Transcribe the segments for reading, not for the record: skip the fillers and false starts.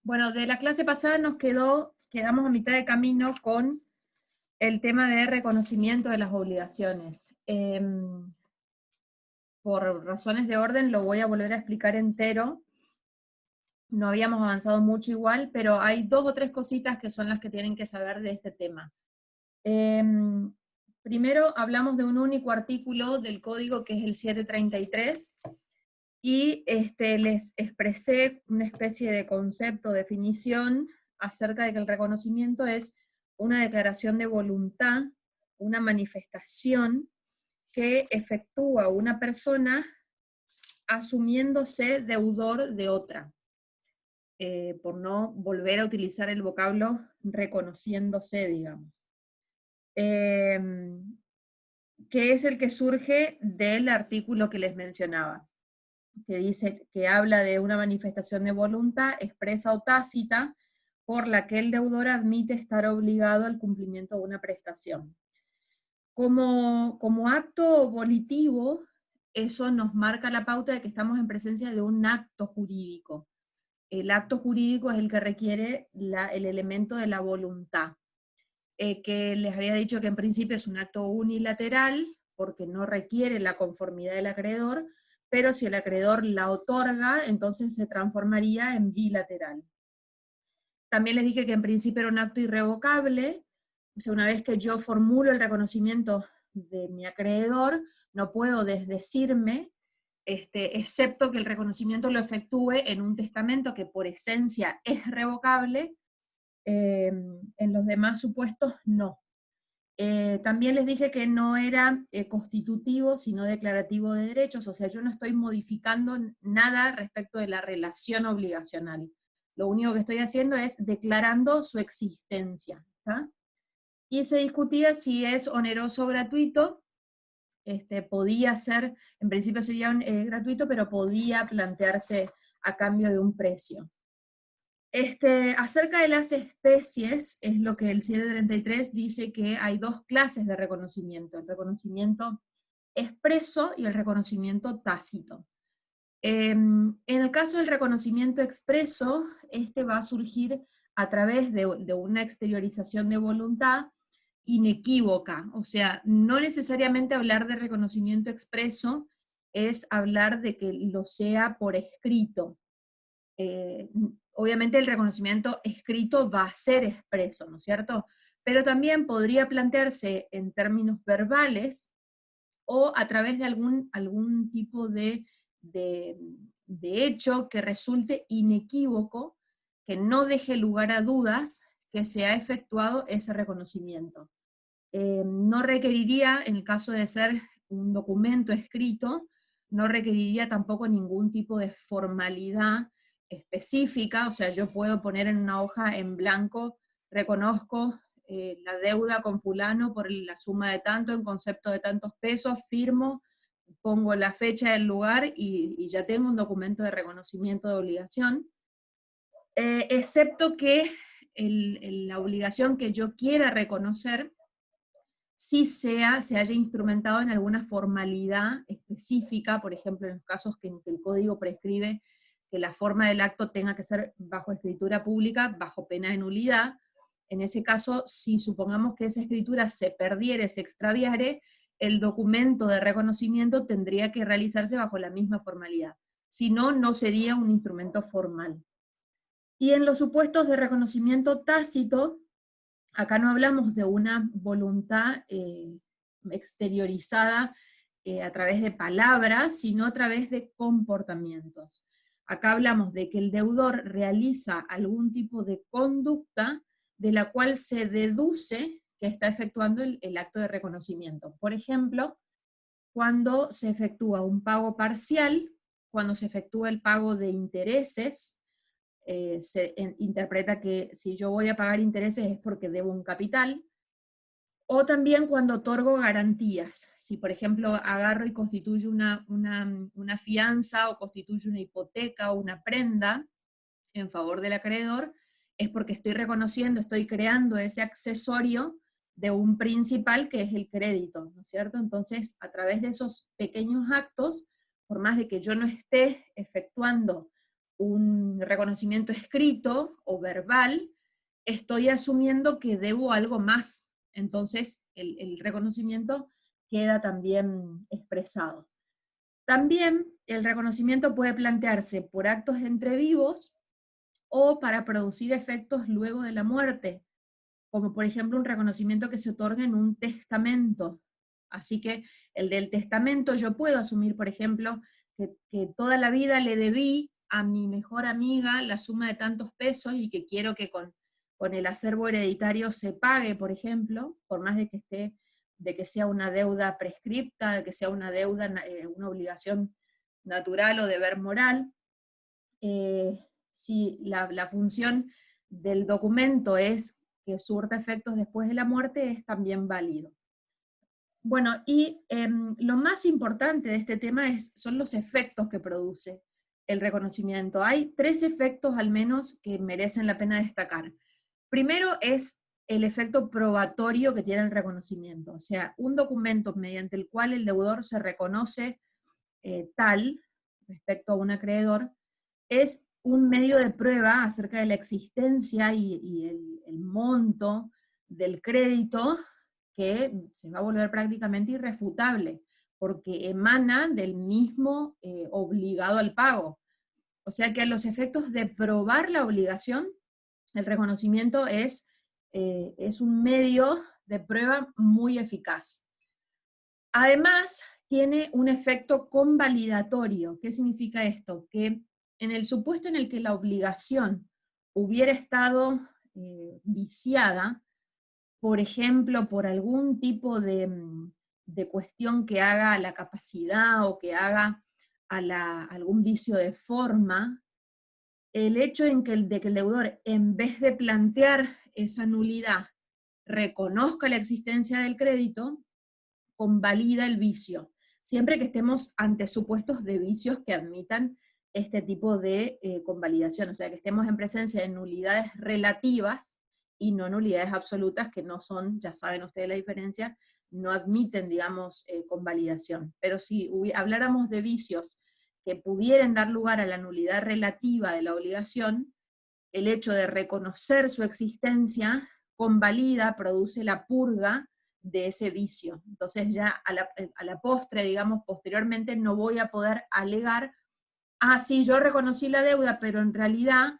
Bueno, de la clase pasada quedamos a mitad de camino con el tema de reconocimiento de las obligaciones. Por razones de orden lo voy a volver a explicar entero. No habíamos avanzado mucho igual, pero hay 2 o 3 cositas que son las que tienen que saber de este tema. Primero hablamos de un único artículo del código que es el 733, y les expresé una especie de concepto, definición, acerca de que el reconocimiento es una declaración de voluntad, una manifestación que efectúa una persona asumiéndose deudor de otra, por no volver a utilizar el vocablo reconociéndose, digamos. Que es el que surge del artículo que les mencionaba, que dice que habla de una manifestación de voluntad expresa o tácita por la que el deudor admite estar obligado al cumplimiento de una prestación. Como acto volitivo, eso nos marca la pauta de que estamos en presencia de un acto jurídico. El acto jurídico es el que requiere el elemento de la voluntad, que les había dicho que en principio es un acto unilateral, porque no requiere la conformidad del acreedor, pero si el acreedor la otorga, entonces se transformaría en bilateral. También les dije que en principio era un acto irrevocable, o sea, una vez que yo formulo el reconocimiento de mi acreedor, no puedo desdecirme, excepto que el reconocimiento lo efectúe en un testamento que por esencia es revocable. En los demás supuestos no. También les dije que no era constitutivo, sino declarativo de derechos, o sea, yo no estoy modificando nada respecto de la relación obligacional. Lo único que estoy haciendo es declarando su existencia, ¿tá? Y se discutía si es oneroso o gratuito. Podía ser, en principio sería gratuito, pero podía plantearse a cambio de un precio. Acerca de las especies, es lo que el 733 dice, que hay 2 clases de reconocimiento: el reconocimiento expreso y el reconocimiento tácito. En el caso del reconocimiento expreso, va a surgir a través de una exteriorización de voluntad inequívoca, o sea, no necesariamente hablar de reconocimiento expreso es hablar de que lo sea por escrito. Obviamente el reconocimiento escrito va a ser expreso, ¿no es cierto? Pero también podría plantearse en términos verbales o a través de algún tipo de, de hecho que resulte inequívoco, que no deje lugar a dudas que se ha efectuado ese reconocimiento. No requeriría, en el caso de ser un documento escrito, no requeriría tampoco ningún tipo de formalidad específica, o sea, yo puedo poner en una hoja en blanco: reconozco la deuda con fulano por la suma de tanto, en concepto de tantos pesos, firmo, pongo la fecha del lugar y ya tengo un documento de reconocimiento de obligación, excepto que la obligación que yo quiera reconocer si se haya instrumentado en alguna formalidad específica, por ejemplo, en los casos que el código prescribe que la forma del acto tenga que ser bajo escritura pública, bajo pena de nulidad. En ese caso, si supongamos que esa escritura se perdiere, se extraviare, el documento de reconocimiento tendría que realizarse bajo la misma formalidad. Si no, no sería un instrumento formal. Y en los supuestos de reconocimiento tácito, acá no hablamos de una voluntad exteriorizada a través de palabras, sino a través de comportamientos. Acá hablamos de que el deudor realiza algún tipo de conducta de la cual se deduce que está efectuando el acto de reconocimiento. Por ejemplo, cuando se efectúa un pago parcial, cuando se efectúa el pago de intereses, se interpreta que si yo voy a pagar intereses es porque debo un capital, o también cuando otorgo garantías. Si, por ejemplo, agarro y constituyo una fianza, o constituyo una hipoteca o una prenda en favor del acreedor, es porque estoy reconociendo, estoy creando ese accesorio de un principal que es el crédito, ¿no es cierto? Entonces, a través de esos pequeños actos, por más de que yo no esté efectuando un reconocimiento escrito o verbal, estoy asumiendo que debo algo más. Entonces el reconocimiento queda también expresado. También el reconocimiento puede plantearse por actos entre vivos o para producir efectos luego de la muerte, como por ejemplo un reconocimiento que se otorga en un testamento. Así que el del testamento yo puedo asumir, por ejemplo, que toda la vida le debí a mi mejor amiga la suma de tantos pesos y que quiero que con el acervo hereditario se pague, por ejemplo, por más de que esté, de que sea una deuda prescripta, de que sea una deuda, una obligación natural o deber moral. Si la función del documento es que surta efectos después de la muerte, es también válido. Bueno, y lo más importante de este tema son los efectos que produce el reconocimiento. Hay 3 efectos al menos que merecen la pena destacar. Primero es el efecto probatorio que tiene el reconocimiento, o sea, un documento mediante el cual el deudor se reconoce tal respecto a un acreedor, es un medio de prueba acerca de la existencia y el monto del crédito que se va a volver prácticamente irrefutable, porque emana del mismo obligado al pago. O sea que a los efectos de probar la obligación, el reconocimiento es un medio de prueba muy eficaz. Además, tiene un efecto convalidatorio. ¿Qué significa esto? Que en el supuesto en el que la obligación hubiera estado viciada, por ejemplo, por algún tipo de cuestión que haga a la capacidad o que haga a algún vicio de forma, el hecho de que el deudor, en vez de plantear esa nulidad, reconozca la existencia del crédito, convalida el vicio, siempre que estemos ante supuestos de vicios que admitan este tipo de convalidación, o sea, que estemos en presencia de nulidades relativas y no nulidades absolutas, que no son, ya saben ustedes la diferencia, no admiten, digamos, convalidación. Pero si habláramos de vicios que pudieran dar lugar a la nulidad relativa de la obligación, el hecho de reconocer su existencia convalida, produce la purga de ese vicio. Entonces ya a la postre, digamos, posteriormente no voy a poder alegar, sí, yo reconocí la deuda, pero en realidad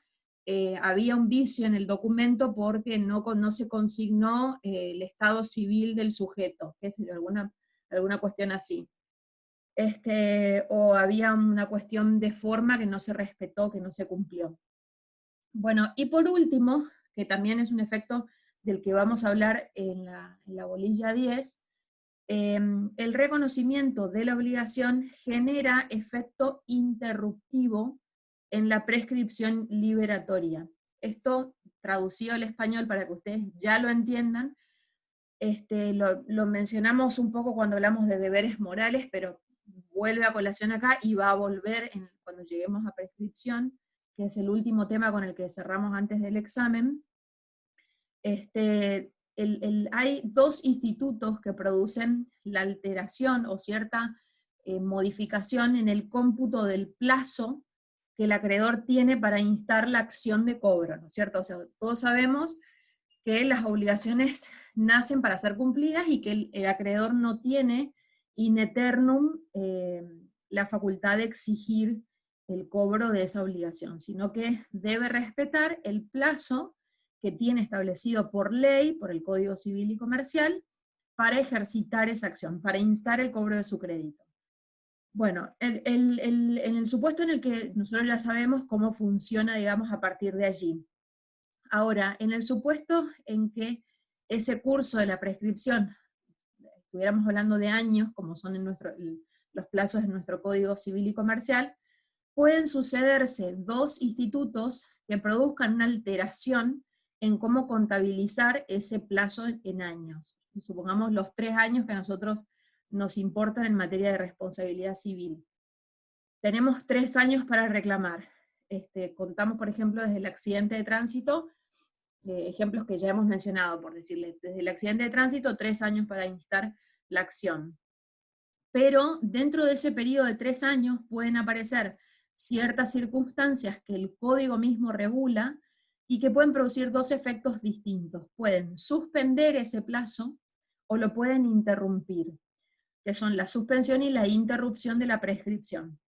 había un vicio en el documento porque no se consignó el estado civil del sujeto, qué sé yo, alguna cuestión así. O había una cuestión de forma que no se respetó, que no se cumplió. Bueno, y por último, que también es un efecto del que vamos a hablar en la bolilla 10, el reconocimiento de la obligación genera efecto interruptivo en la prescripción liberatoria. Esto, traducido al español para que ustedes ya lo entiendan, lo mencionamos un poco cuando hablamos de deberes morales, pero vuelve a colación acá y va a volver cuando lleguemos a prescripción, que es el último tema con el que cerramos antes del examen. Hay 2 institutos que producen la alteración o cierta modificación en el cómputo del plazo que el acreedor tiene para instar la acción de cobro, ¿no es cierto? O sea, todos sabemos que las obligaciones nacen para ser cumplidas y que el acreedor no tiene in eternum la facultad de exigir el cobro de esa obligación, sino que debe respetar el plazo que tiene establecido por ley, por el Código Civil y Comercial, para ejercitar esa acción, para instar el cobro de su crédito. Bueno, en el supuesto en el que nosotros ya sabemos cómo funciona, digamos, a partir de allí. Ahora, en el supuesto en que ese curso de la prescripción, estuviéramos hablando de años, como son los plazos de nuestro Código Civil y Comercial, pueden sucederse 2 institutos que produzcan una alteración en cómo contabilizar ese plazo en años. Supongamos los 3 años que a nosotros nos importan en materia de responsabilidad civil. Tenemos 3 años para reclamar. Contamos, por ejemplo, desde el accidente de tránsito, ejemplos que ya hemos mencionado, por decirles, desde el accidente de tránsito, 3 años para instar la acción. Pero dentro de ese periodo de 3 años pueden aparecer ciertas circunstancias que el código mismo regula y que pueden producir dos efectos distintos. Pueden suspender ese plazo o lo pueden interrumpir, que son la suspensión y la interrupción de la prescripción.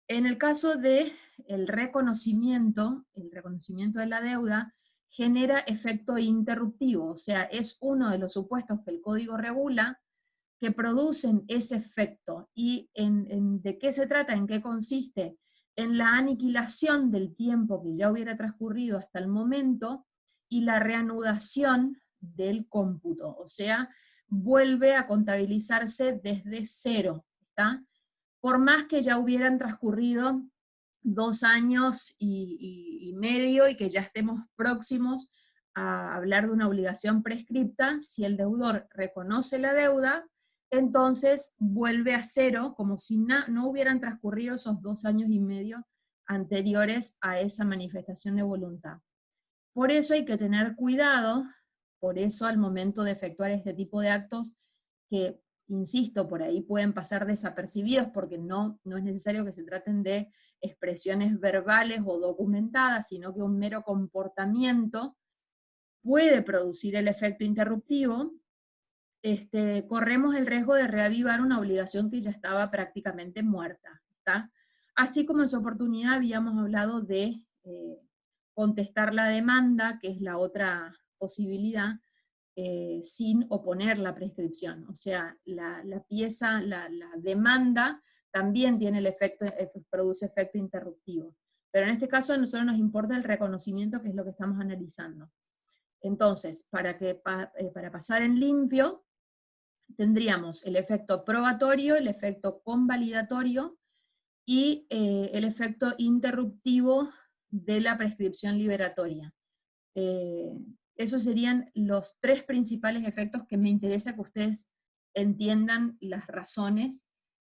En el caso de el reconocimiento de la deuda genera efecto interruptivo, o sea, es uno de los supuestos que el código regula que producen ese efecto. ¿Y de qué se trata? ¿En qué consiste? En la aniquilación del tiempo que ya hubiera transcurrido hasta el momento y la reanudación del cómputo, o sea, vuelve a contabilizarse desde cero, ¿está? Por más que ya hubieran transcurrido 2 años y medio y que ya estemos próximos a hablar de una obligación prescripta, si el deudor reconoce la deuda, entonces vuelve a cero, como si no hubieran transcurrido esos 2 años y medio anteriores a esa manifestación de voluntad. Por eso hay que tener cuidado, por eso al momento de efectuar este tipo de actos, que, insisto, por ahí pueden pasar desapercibidos, porque no es necesario que se traten de expresiones verbales o documentadas, sino que un mero comportamiento puede producir el efecto interruptivo. Corremos el riesgo de reavivar una obligación que ya estaba prácticamente muerta, ¿está? Así como en su oportunidad habíamos hablado de contestar la demanda, que es la otra posibilidad, sin oponer la prescripción. O sea, la demanda también tiene el efecto, produce efecto interruptivo. Pero en este caso a nosotros nos importa el reconocimiento, que es lo que estamos analizando. Entonces, para pasar en limpio, tendríamos el efecto probatorio, el efecto convalidatorio y el efecto interruptivo de la prescripción liberatoria. Esos serían los 3 principales efectos que me interesa que ustedes entiendan las razones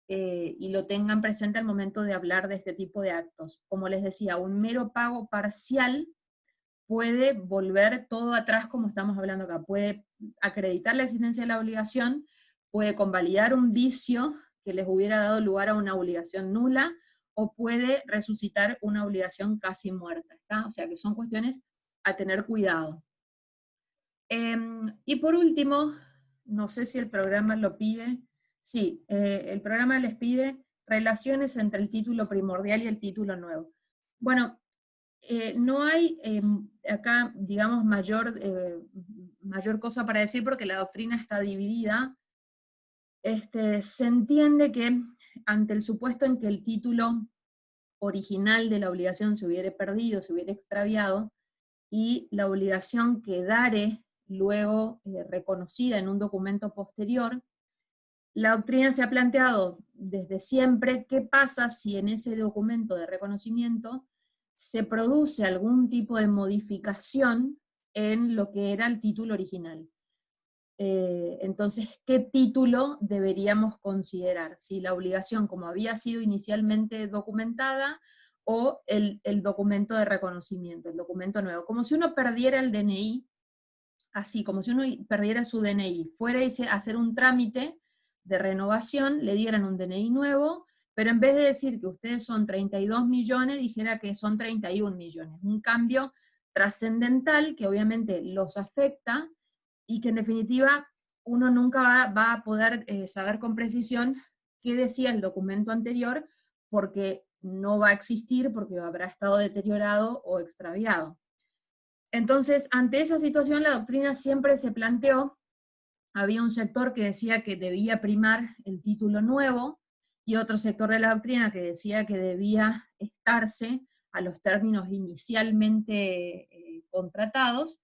y lo tengan presente al momento de hablar de este tipo de actos. Como les decía, un mero pago parcial puede volver todo atrás, como estamos hablando acá, puede acreditar la existencia de la obligación, puede convalidar un vicio que les hubiera dado lugar a una obligación nula, o puede resucitar una obligación casi muerta, ¿está? O sea que son cuestiones a tener cuidado. Y por último, no sé si el programa lo pide, sí, el programa les pide relaciones entre el título primordial y el título nuevo. Bueno, no hay acá, digamos, mayor cosa para decir porque la doctrina está dividida. Se entiende que ante el supuesto en que el título original de la obligación se hubiera perdido, se hubiera extraviado, y la obligación quedare luego reconocida en un documento posterior, la doctrina se ha planteado desde siempre qué pasa si en ese documento de reconocimiento se produce algún tipo de modificación en lo que era el título original. Entonces, ¿qué título deberíamos considerar? Si la obligación como había sido inicialmente documentada o el documento de reconocimiento, el documento nuevo. Como si uno perdiera el DNI, así, como si uno perdiera su DNI, fuera a hacer un trámite de renovación, le dieran un DNI nuevo, pero en vez de decir que ustedes son 32 millones, dijera que son 31 millones. Un cambio trascendental que obviamente los afecta y que en definitiva uno nunca va a poder saber con precisión qué decía el documento anterior, porque no va a existir, porque habrá estado deteriorado o extraviado. Entonces, ante esa situación, la doctrina siempre se planteó, había un sector que decía que debía primar el título nuevo, y otro sector de la doctrina que decía que debía estarse a los términos inicialmente contratados,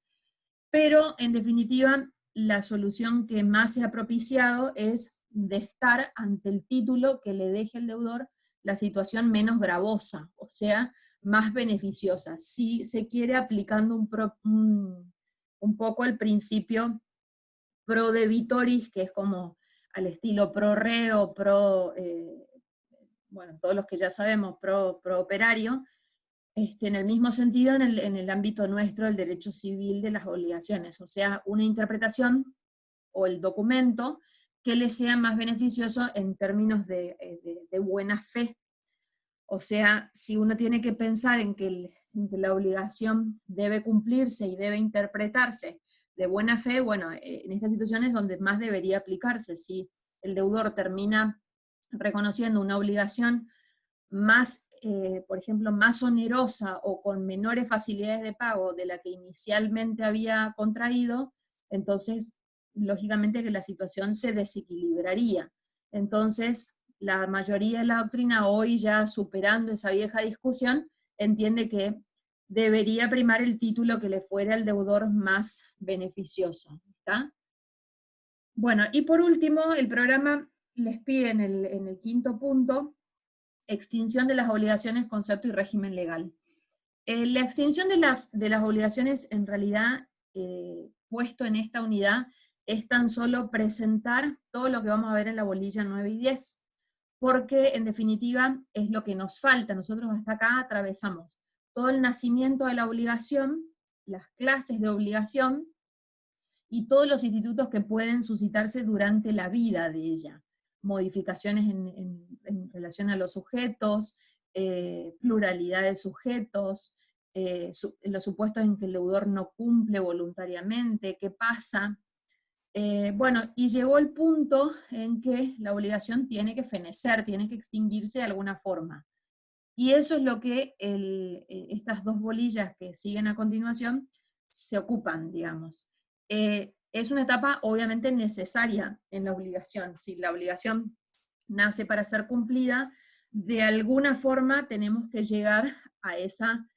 pero en definitiva la solución que más se ha propiciado es de estar ante el título que le deje al deudor la situación menos gravosa, o sea, más beneficiosa, si se quiere aplicando un poco el principio pro debitoris, que es como al estilo pro reo, bueno, todos los que ya sabemos, pro operario, en el mismo sentido en el ámbito nuestro del derecho civil de las obligaciones, o sea, una interpretación o el documento que le sea más beneficioso en términos de buena fe. O sea, si uno tiene que pensar en que la obligación debe cumplirse y debe interpretarse de buena fe, bueno, en estas situaciones es donde más debería aplicarse. Si el deudor termina reconociendo una obligación más, por ejemplo, más onerosa o con menores facilidades de pago de la que inicialmente había contraído, entonces, lógicamente que la situación se desequilibraría. Entonces, la mayoría de la doctrina, hoy ya superando esa vieja discusión, entiende que debería primar el título que le fuera al deudor más beneficioso. ¿Está? Bueno, y por último, el programa les pide en el quinto punto extinción de las obligaciones, concepto y régimen legal. La extinción de las obligaciones, en realidad, puesto en esta unidad, es tan solo presentar todo lo que vamos a ver en la bolilla 9 y 10, porque en definitiva es lo que nos falta. Nosotros hasta acá atravesamos todo el nacimiento de la obligación, las clases de obligación, y todos los institutos que pueden suscitarse durante la vida de ella. Modificaciones en relación a los sujetos, pluralidad de sujetos, los supuestos en que el deudor no cumple voluntariamente, qué pasa. Bueno, y llegó el punto en que la obligación tiene que fenecer, tiene que extinguirse de alguna forma. Y eso es lo que estas dos bolillas que siguen a continuación se ocupan, digamos. Es una etapa obviamente necesaria en la obligación. Si la obligación nace para ser cumplida, de alguna forma tenemos que llegar a esa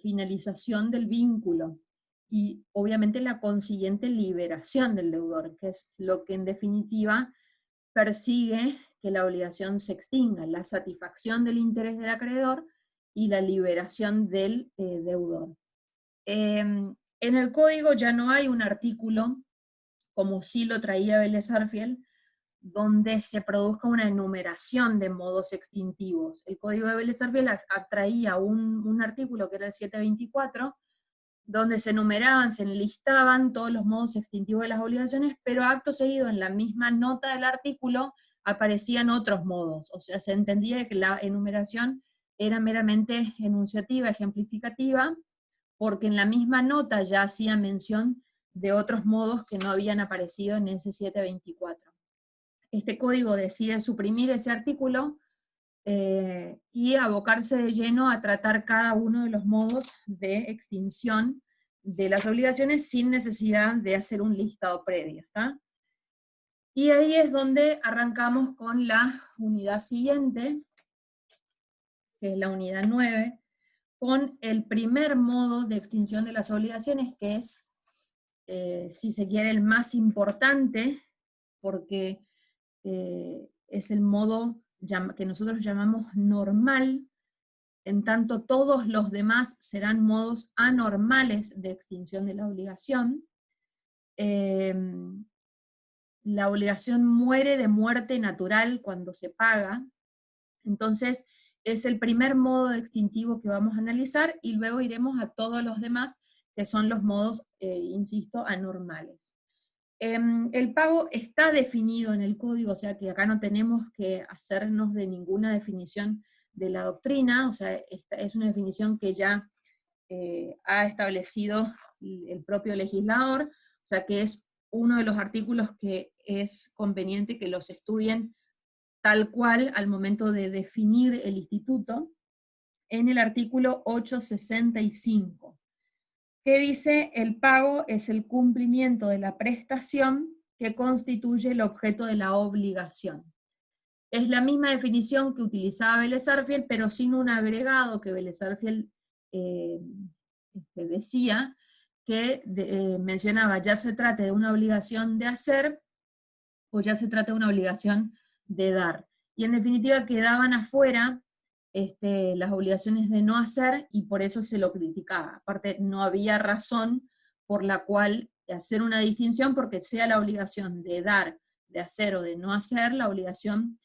finalización del vínculo y obviamente la consiguiente liberación del deudor, que es lo que en definitiva persigue que la obligación se extinga, la satisfacción del interés del acreedor y la liberación del deudor. En el código ya no hay un artículo, como sí lo traía Vélez Sarsfield, donde se produzca una enumeración de modos extintivos. El código de Vélez Sarsfield traía un artículo que era el 724, donde se enumeraban, se enlistaban todos los modos extintivos de las obligaciones, pero acto seguido en la misma nota del artículo aparecían otros modos, o sea, se entendía que la enumeración era meramente enunciativa, ejemplificativa, porque en la misma nota ya hacía mención de otros modos que no habían aparecido en ese 724. Este código decide suprimir ese artículo y abocarse de lleno a tratar cada uno de los modos de extinción de las obligaciones sin necesidad de hacer un listado previo. ¿Está? Y ahí es donde arrancamos con la unidad siguiente, que es la unidad 9, con el primer modo de extinción de las obligaciones, que es, si se quiere, el más importante, porque es el modo que nosotros llamamos normal, en tanto todos los demás serán modos anormales de extinción de la obligación. La obligación muere de muerte natural cuando se paga, entonces es el primer modo extintivo que vamos a analizar y luego iremos a todos los demás que son los modos, insisto, anormales. El pago está definido en el código, o sea que acá no tenemos que hacernos de ninguna definición de la doctrina, o sea, esta es una definición que ya ha establecido el propio legislador, o sea que es uno de los artículos que es conveniente que los estudien tal cual al momento de definir el instituto, en el artículo 865, que dice: el pago es el cumplimiento de la prestación que constituye el objeto de la obligación. Es la misma definición que utilizaba Vélez Sarsfield, pero sin un agregado que Vélez Sarsfield decía, que mencionaba, ya se trate de una obligación de hacer, o ya se trata de una obligación de dar. Y en definitiva quedaban afuera las obligaciones de no hacer, y por eso se lo criticaba. Aparte, no había razón por la cual hacer una distinción, porque sea la obligación de dar, de hacer o de no hacer, la obligación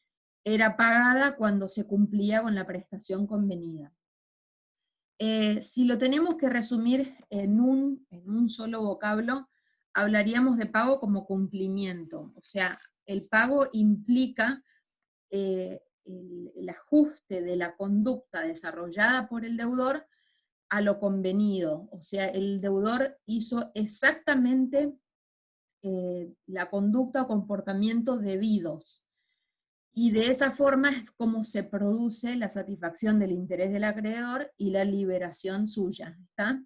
era pagada cuando se cumplía con la prestación convenida. Si lo tenemos que resumir en un solo vocablo, hablaríamos de pago como cumplimiento. O sea, el pago implica el ajuste de la conducta desarrollada por el deudor a lo convenido. O sea, el deudor hizo exactamente la conducta o comportamiento debidos. Y de esa forma es como se produce la satisfacción del interés del acreedor y la liberación suya, ¿está?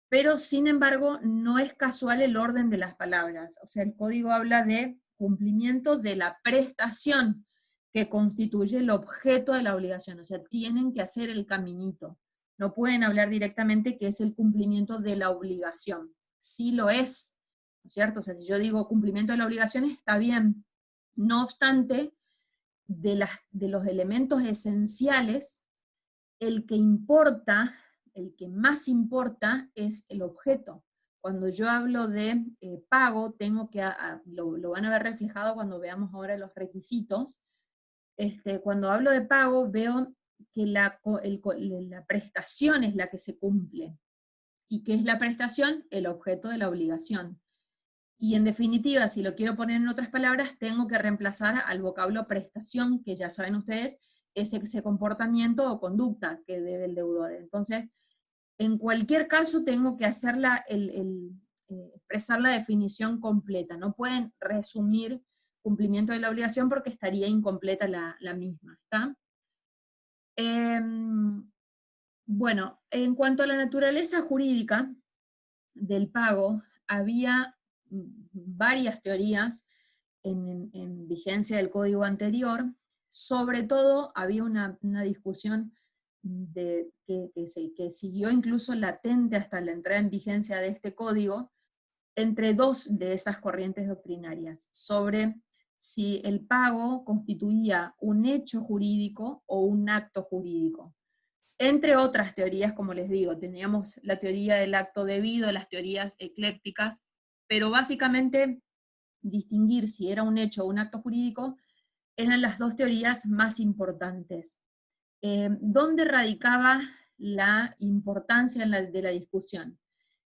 Pero, sin embargo, no es casual el orden de las palabras. O sea, el código habla de cumplimiento de la prestación que constituye el objeto de la obligación. O sea, tienen que hacer el caminito. No pueden hablar directamente que es el cumplimiento de la obligación. Sí lo es, ¿no es cierto? O sea, si yo digo cumplimiento de la obligación, está bien. No obstante, de los elementos esenciales, el que importa, el que más importa es el objeto. Cuando yo hablo de pago, tengo que, lo van a ver reflejado cuando veamos ahora los requisitos. Cuando hablo de pago, veo que la prestación es la que se cumple. ¿Y qué es la prestación? El objeto de la obligación. Y en definitiva, si lo quiero poner en otras palabras, tengo que reemplazar al vocablo prestación, que ya saben ustedes, es ese comportamiento o conducta que debe el deudor. Entonces, en cualquier caso, tengo que hacer expresar la definición completa. No pueden resumir cumplimiento de la obligación porque estaría incompleta la misma, ¿está? Bueno, en cuanto a la naturaleza jurídica del pago, había varias teorías en vigencia del código anterior. Sobre todo había una discusión que siguió incluso latente hasta la entrada en vigencia de este código, entre dos de esas corrientes doctrinarias, sobre si el pago constituía un hecho jurídico o un acto jurídico. Entre otras teorías, como les digo, teníamos la teoría del acto debido, las teorías eclécticas, pero básicamente distinguir si era un hecho o un acto jurídico eran las dos teorías más importantes. ¿Dónde radicaba la importancia de la discusión?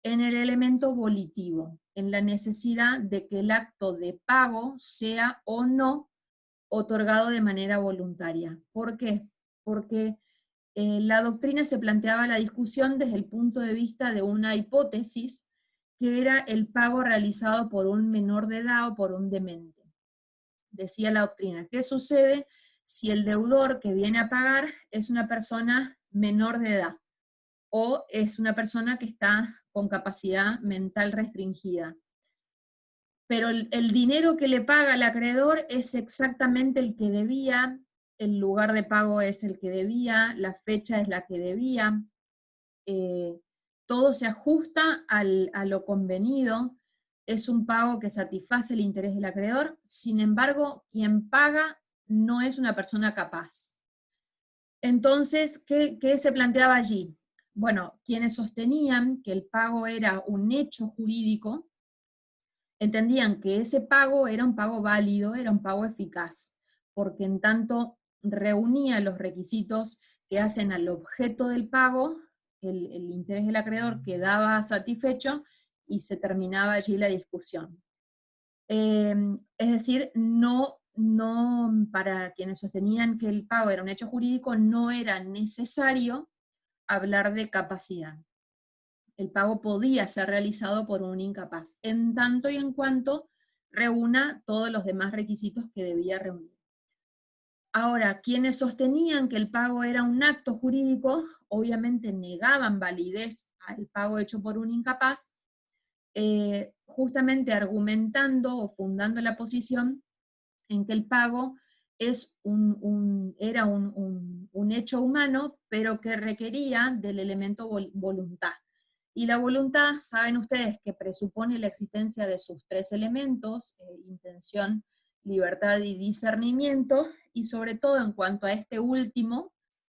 En el elemento volitivo, en la necesidad de que el acto de pago sea o no otorgado de manera voluntaria. ¿Por qué? Porque la doctrina se planteaba la discusión desde el punto de vista de una hipótesis que era el pago realizado por un menor de edad o por un demente. Decía la doctrina, ¿qué sucede si el deudor que viene a pagar es una persona menor de edad o es una persona que está con capacidad mental restringida? Pero el dinero que le paga el acreedor es exactamente el que debía, el lugar de pago es el que debía, la fecha es la que debía, todo se ajusta a lo convenido, es un pago que satisface el interés del acreedor, sin embargo, quien paga no es una persona capaz. Entonces, ¿qué se planteaba allí? Bueno, quienes sostenían que el pago era un hecho jurídico, entendían que ese pago era un pago válido, era un pago eficaz, porque en tanto reunía los requisitos que hacen al objeto del pago, el interés del acreedor quedaba satisfecho y se terminaba allí la discusión. Es decir, para quienes sostenían que el pago era un hecho jurídico, no era necesario hablar de capacidad. El pago podía ser realizado por un incapaz, en tanto y en cuanto reúna todos los demás requisitos que debía reunir. Ahora, quienes sostenían que el pago era un acto jurídico, obviamente negaban validez al pago hecho por un incapaz, justamente argumentando o fundando la posición en que el pago era un hecho humano, pero que requería del elemento voluntad. Y la voluntad, saben ustedes, que presupone la existencia de sus tres elementos, intención, libertad y discernimiento, y sobre todo en cuanto a este último,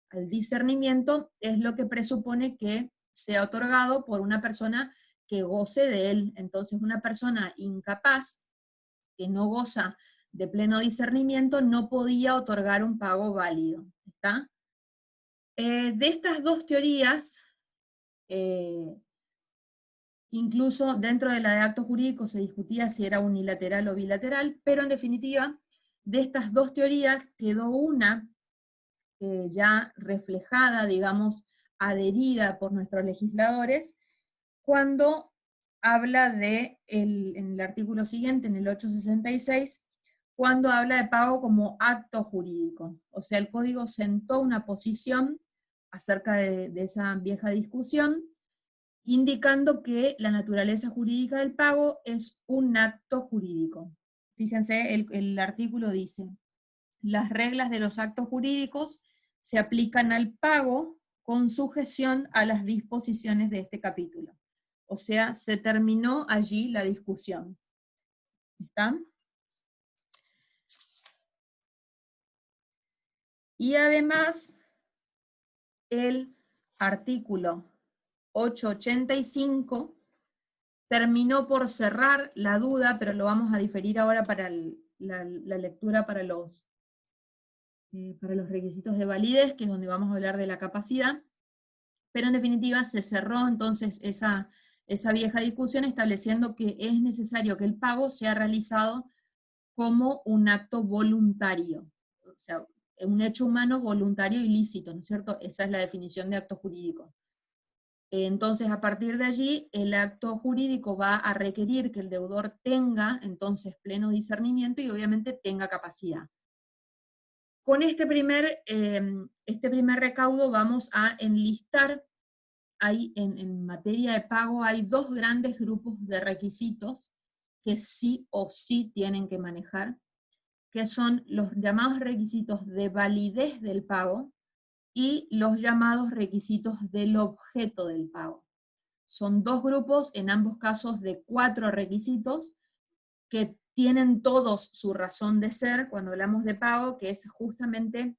al discernimiento, es lo que presupone que sea otorgado por una persona que goce de él. Entonces, una persona incapaz, que no goza de pleno discernimiento, no podía otorgar un pago válido. ¿Está? De estas dos teorías, incluso dentro de la de actos jurídicos se discutía si era unilateral o bilateral, pero en definitiva de estas dos teorías quedó una ya reflejada, digamos, adherida por nuestros legisladores, cuando habla en el artículo siguiente, en el 866, cuando habla de pago como acto jurídico. O sea, el código sentó una posición acerca de esa vieja discusión, indicando que la naturaleza jurídica del pago es un acto jurídico. Fíjense, el artículo dice: las reglas de los actos jurídicos se aplican al pago con sujeción a las disposiciones de este capítulo. O sea, se terminó allí la discusión. ¿Está? Y además, el artículo 885 terminó por cerrar la duda, pero lo vamos a diferir ahora para la lectura para los requisitos de validez, que es donde vamos a hablar de la capacidad. Pero en definitiva se cerró entonces esa vieja discusión, estableciendo que es necesario que el pago sea realizado como un acto voluntario, o sea, un hecho humano voluntario ilícito, ¿no es cierto? Esa es la definición de acto jurídico. Entonces, a partir de allí, el acto jurídico va a requerir que el deudor tenga, entonces, pleno discernimiento y obviamente tenga capacidad. Con este primer recaudo vamos a enlistar, en materia de pago, hay dos grandes grupos de requisitos que sí o sí tienen que manejar, que son los llamados requisitos de validez del pago y los llamados requisitos del objeto del pago. Son dos grupos, en ambos casos de 4 requisitos, que tienen todos su razón de ser cuando hablamos de pago, que es justamente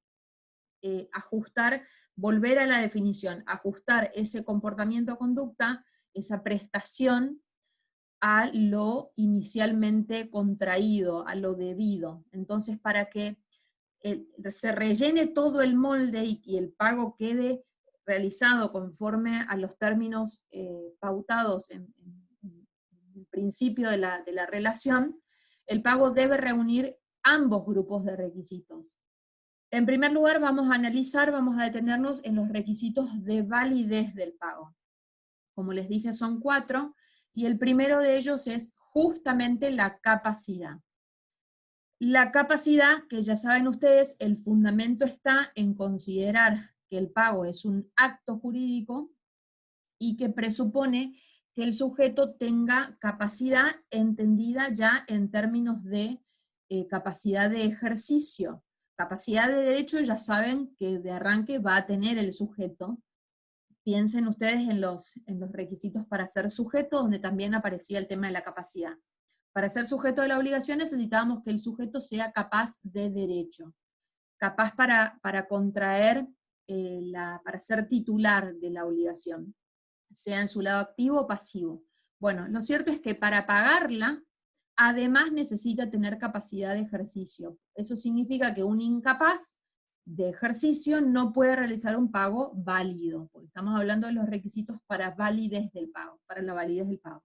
ajustar, volver a la definición, ajustar ese comportamiento o conducta, esa prestación, a lo inicialmente contraído, a lo debido. Entonces, para que se rellene todo el molde y el pago quede realizado conforme a los términos pautados en el principio de la relación, el pago debe reunir ambos grupos de requisitos. En primer lugar, vamos a detenernos en los requisitos de validez del pago. Como les dije, son 4, y el primero de ellos es justamente la capacidad. La capacidad, que ya saben ustedes, el fundamento está en considerar que el pago es un acto jurídico y que presupone que el sujeto tenga capacidad entendida ya en términos de capacidad de ejercicio. Capacidad de derecho ya saben que de arranque va a tener el sujeto. Piensen ustedes en los requisitos para ser sujeto, donde también aparecía el tema de la capacidad. Para ser sujeto de la obligación necesitábamos que el sujeto sea capaz de derecho, capaz para contraer, para ser titular de la obligación, sea en su lado activo o pasivo. Bueno, lo cierto es que para pagarla, además necesita tener capacidad de ejercicio. Eso significa que un incapaz de ejercicio no puede realizar un pago válido, porque estamos hablando de los requisitos para validez del pago, para la validez del pago.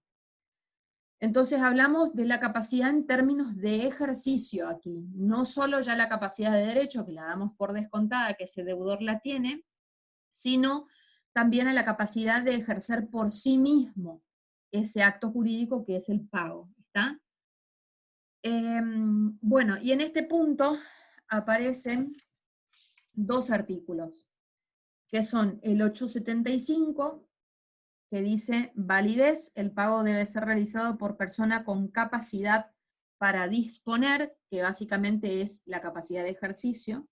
Entonces hablamos de la capacidad en términos de ejercicio aquí, no solo ya la capacidad de derecho, que la damos por descontada, que ese deudor la tiene, sino también a la capacidad de ejercer por sí mismo ese acto jurídico que es el pago, ¿está? Bueno, y en este punto aparecen 2 artículos, que son el 875, que dice: validez, el pago debe ser realizado por persona con capacidad para disponer, que básicamente es la capacidad de ejercicio,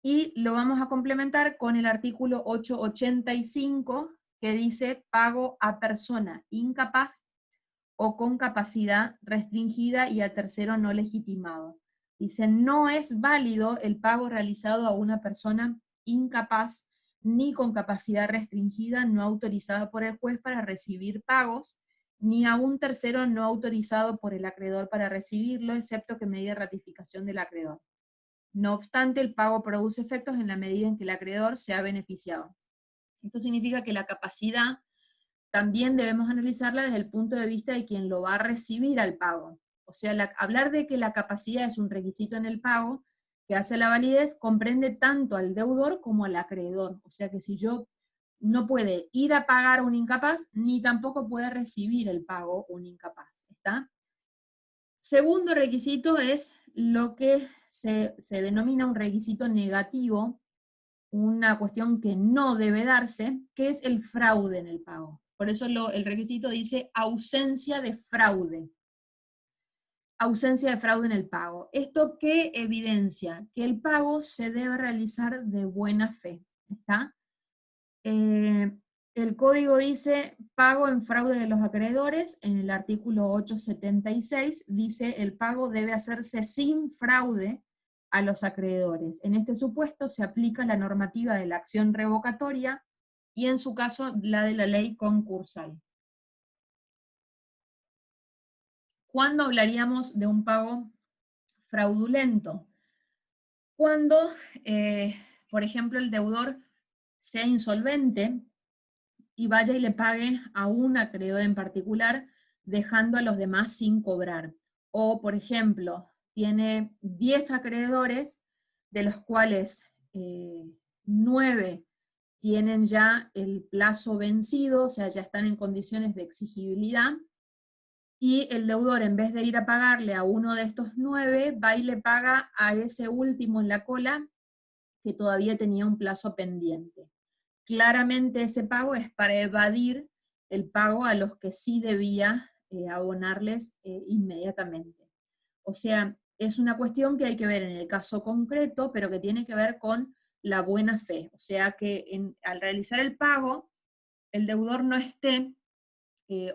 y lo vamos a complementar con el artículo 885, que dice: pago a persona incapaz o con capacidad restringida y a tercero no legitimado. Dice: no es válido el pago realizado a una persona incapaz ni con capacidad restringida no autorizada por el juez para recibir pagos, ni a un tercero no autorizado por el acreedor para recibirlo, excepto que medie ratificación del acreedor. No obstante, el pago produce efectos en la medida en que el acreedor sea beneficiado. Esto significa que la capacidad también debemos analizarla desde el punto de vista de quien lo va a recibir al pago. O sea, hablar de que la capacidad es un requisito en el pago que hace la validez comprende tanto al deudor como al acreedor. O sea que si yo no puede ir a pagar un incapaz, ni tampoco puede recibir el pago un incapaz, ¿está? Segundo requisito es lo que se denomina un requisito negativo, una cuestión que no debe darse, que es el fraude en el pago. Por eso el requisito dice ausencia de fraude. Ausencia de fraude en el pago. ¿Esto qué evidencia? Que el pago se debe realizar de buena fe. ¿Está? El código dice pago en fraude de los acreedores. En el artículo 876 dice el pago debe hacerse sin fraude a los acreedores. En este supuesto se aplica la normativa de la acción revocatoria y en su caso la de la ley concursal. ¿Cuándo hablaríamos de un pago fraudulento? Cuando, por ejemplo, el deudor sea insolvente y vaya y le pague a un acreedor en particular, dejando a los demás sin cobrar. O, por ejemplo, tiene 10 acreedores, de los cuales 9 tienen ya el plazo vencido, o sea, ya están en condiciones de exigibilidad, y el deudor, en vez de ir a pagarle a uno de estos 9, va y le paga a ese último en la cola que todavía tenía un plazo pendiente. Claramente ese pago es para evadir el pago a los que sí debía abonarles inmediatamente. O sea, es una cuestión que hay que ver en el caso concreto, pero que tiene que ver con la buena fe. O sea, que al realizar el pago, el deudor no esté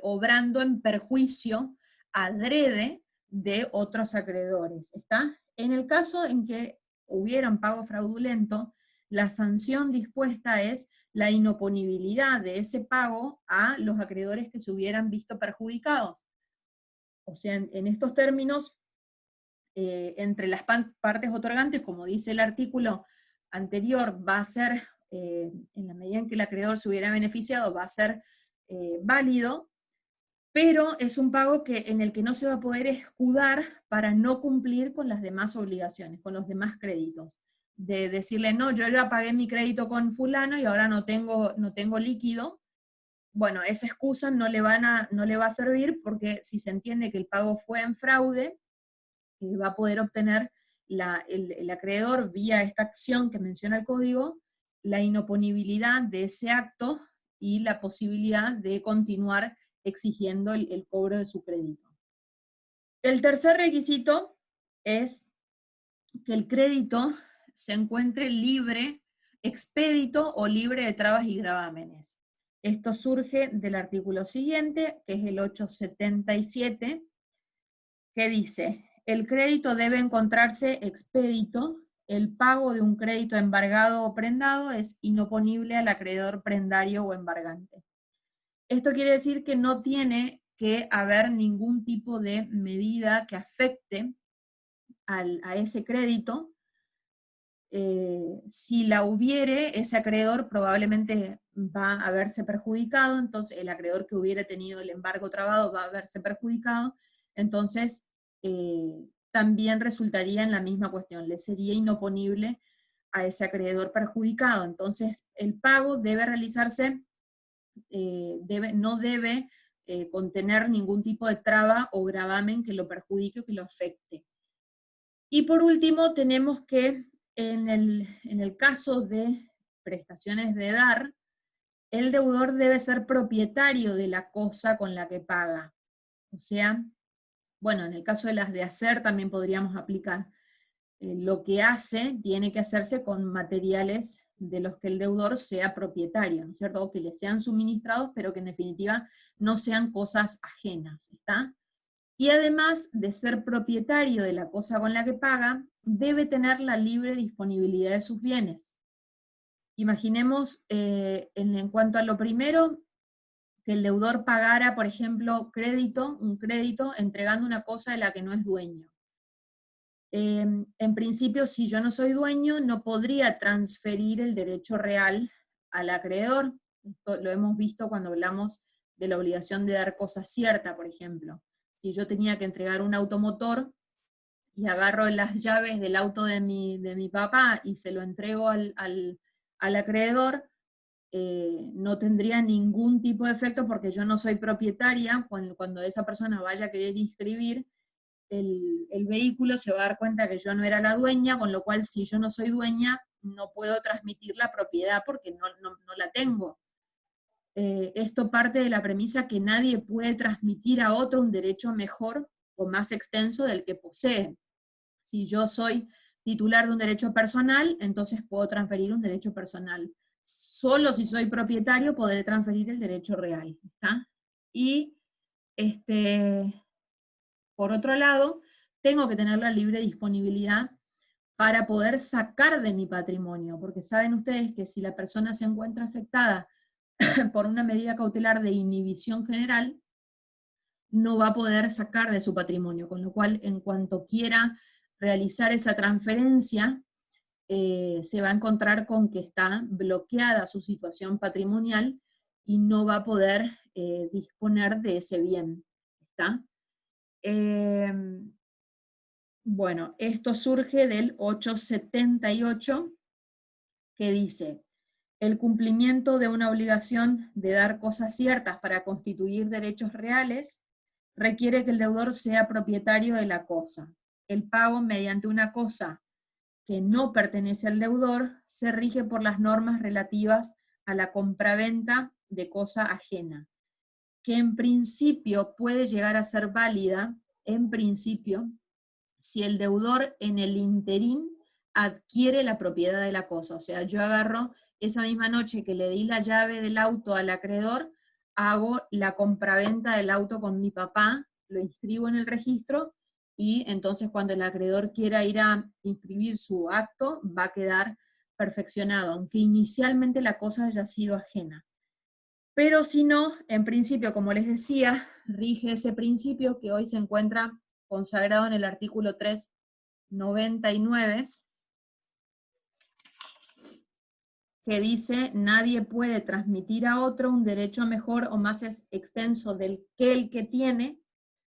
obrando en perjuicio adrede de otros acreedores, ¿está? En el caso en que hubiera un pago fraudulento, la sanción dispuesta es la inoponibilidad de ese pago a los acreedores que se hubieran visto perjudicados. O sea, en estos términos, entre las partes otorgantes, como dice el artículo anterior, va a ser, en la medida en que el acreedor se hubiera beneficiado, va a ser válido, pero es un pago en el que no se va a poder escudar para no cumplir con las demás obligaciones, con los demás créditos. De decirle, no, yo ya pagué mi crédito con fulano y ahora no tengo líquido. Bueno, esa excusa no le va a servir, porque si se entiende que el pago fue en fraude, va a poder obtener el acreedor, vía esta acción que menciona el código, la inoponibilidad de ese acto y la posibilidad de continuar exigiendo el cobro de su crédito. El tercer requisito es que el crédito se encuentre libre, expedito o libre de trabas y gravámenes. Esto surge del artículo siguiente, que es el 877, que dice: el crédito debe encontrarse expedito, el pago de un crédito embargado o prendado es inoponible al acreedor prendario o embargante. Esto quiere decir que no tiene que haber ningún tipo de medida que afecte a ese crédito. Si la hubiere, ese acreedor probablemente va a verse perjudicado, entonces el acreedor que hubiera tenido el embargo trabado va a verse perjudicado, entonces también resultaría en la misma cuestión, le sería inoponible a ese acreedor perjudicado. Entonces el pago debe realizarse, no debe contener ningún tipo de traba o gravamen que lo perjudique o que lo afecte. Y por último, tenemos que en el caso de prestaciones de dar, el deudor debe ser propietario de la cosa con la que paga. O sea, bueno, en el caso de las de hacer también podríamos aplicar. Lo que hace tiene que hacerse con materiales de los que el deudor sea propietario, ¿no es cierto? O que le sean suministrados, pero que en definitiva no sean cosas ajenas, ¿está? Y además de ser propietario de la cosa con la que paga, debe tener la libre disponibilidad de sus bienes. Imaginemos, en cuanto a lo primero, que el deudor pagara, por ejemplo, un crédito entregando una cosa de la que no es dueño. En principio, si yo no soy dueño, no podría transferir el derecho real al acreedor. Esto lo hemos visto cuando hablamos de la obligación de dar cosa cierta, por ejemplo. si yo tenía que entregar un automotor y agarro las llaves del auto de mi papá y se lo entrego al acreedor, no tendría ningún tipo de efecto porque yo no soy propietaria. Cuando esa persona vaya a querer inscribir el vehículo, se va a dar cuenta que yo no era la dueña, con lo cual si yo no soy dueña, no puedo transmitir la propiedad porque no la tengo. Esto parte de la premisa que nadie puede transmitir a otro un derecho mejor o más extenso del que posee. Si yo soy titular de un derecho personal, entonces puedo transferir un derecho personal. Solo si soy propietario podré transferir el derecho real. ¿Está? Y por otro lado, tengo que tener la libre disponibilidad para poder sacar de mi patrimonio, porque saben ustedes que si la persona se encuentra afectada por una medida cautelar de inhibición general, no va a poder sacar de su patrimonio, con lo cual en cuanto quiera realizar esa transferencia, se va a encontrar con que está bloqueada su situación patrimonial y no va a poder disponer de ese bien. ¿Está? Bueno, esto surge del 878, que dice: el cumplimiento de una obligación de dar cosas ciertas para constituir derechos reales requiere que el deudor sea propietario de la cosa. El pago mediante una cosa que no pertenece al deudor se rige por las normas relativas a la compraventa de cosa ajena, que en principio puede llegar a ser válida, en principio, si el deudor en el interín adquiere la propiedad de la cosa. O sea, yo agarro esa misma noche que le di la llave del auto al acreedor, hago la compraventa del auto con mi papá, lo inscribo en el registro, y entonces cuando el acreedor quiera ir a inscribir su acto, va a quedar perfeccionado, aunque inicialmente la cosa haya sido ajena. Pero si no, en principio, como les decía, rige ese principio que hoy se encuentra consagrado en el artículo 399, que dice: nadie puede transmitir a otro un derecho mejor o más extenso del que el que tiene,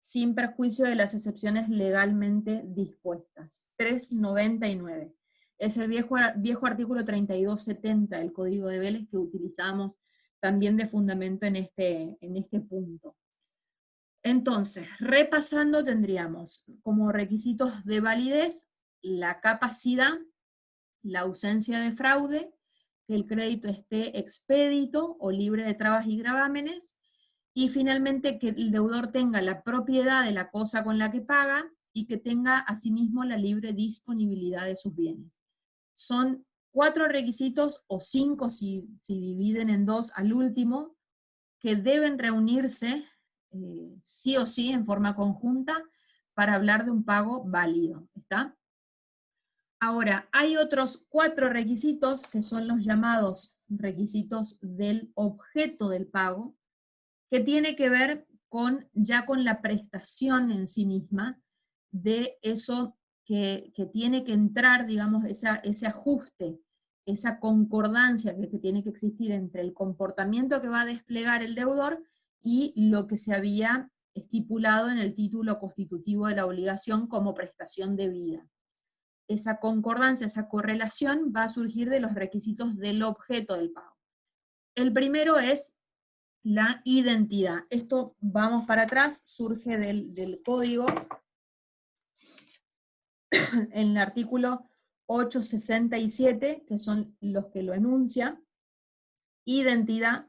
sin perjuicio de las excepciones legalmente dispuestas. 399. Es el viejo artículo 3270 del Código de Vélez que utilizamos también de fundamento en este punto. Entonces, repasando, tendríamos como requisitos de validez la capacidad, la ausencia de fraude, que el crédito esté expedito o libre de trabas y gravámenes, y finalmente que el deudor tenga la propiedad de la cosa con la que paga y que tenga asimismo la libre disponibilidad de sus bienes. Son 4 requisitos, o 5 si dividen en 2 al último, que deben reunirse sí o sí en forma conjunta para hablar de un pago válido. ¿Está? Ahora, hay otros 4 requisitos que son los llamados requisitos del objeto del pago, que tiene que ver ya con la prestación en sí misma, de eso que tiene que entrar, digamos, ese ajuste, esa concordancia que tiene que existir entre el comportamiento que va a desplegar el deudor y lo que se había estipulado en el título constitutivo de la obligación como prestación debida. Esa concordancia, esa correlación va a surgir de los requisitos del objeto del pago. El primero es la identidad. Esto, vamos para atrás, surge del código en el artículo 867, que son los que lo enuncian: identidad,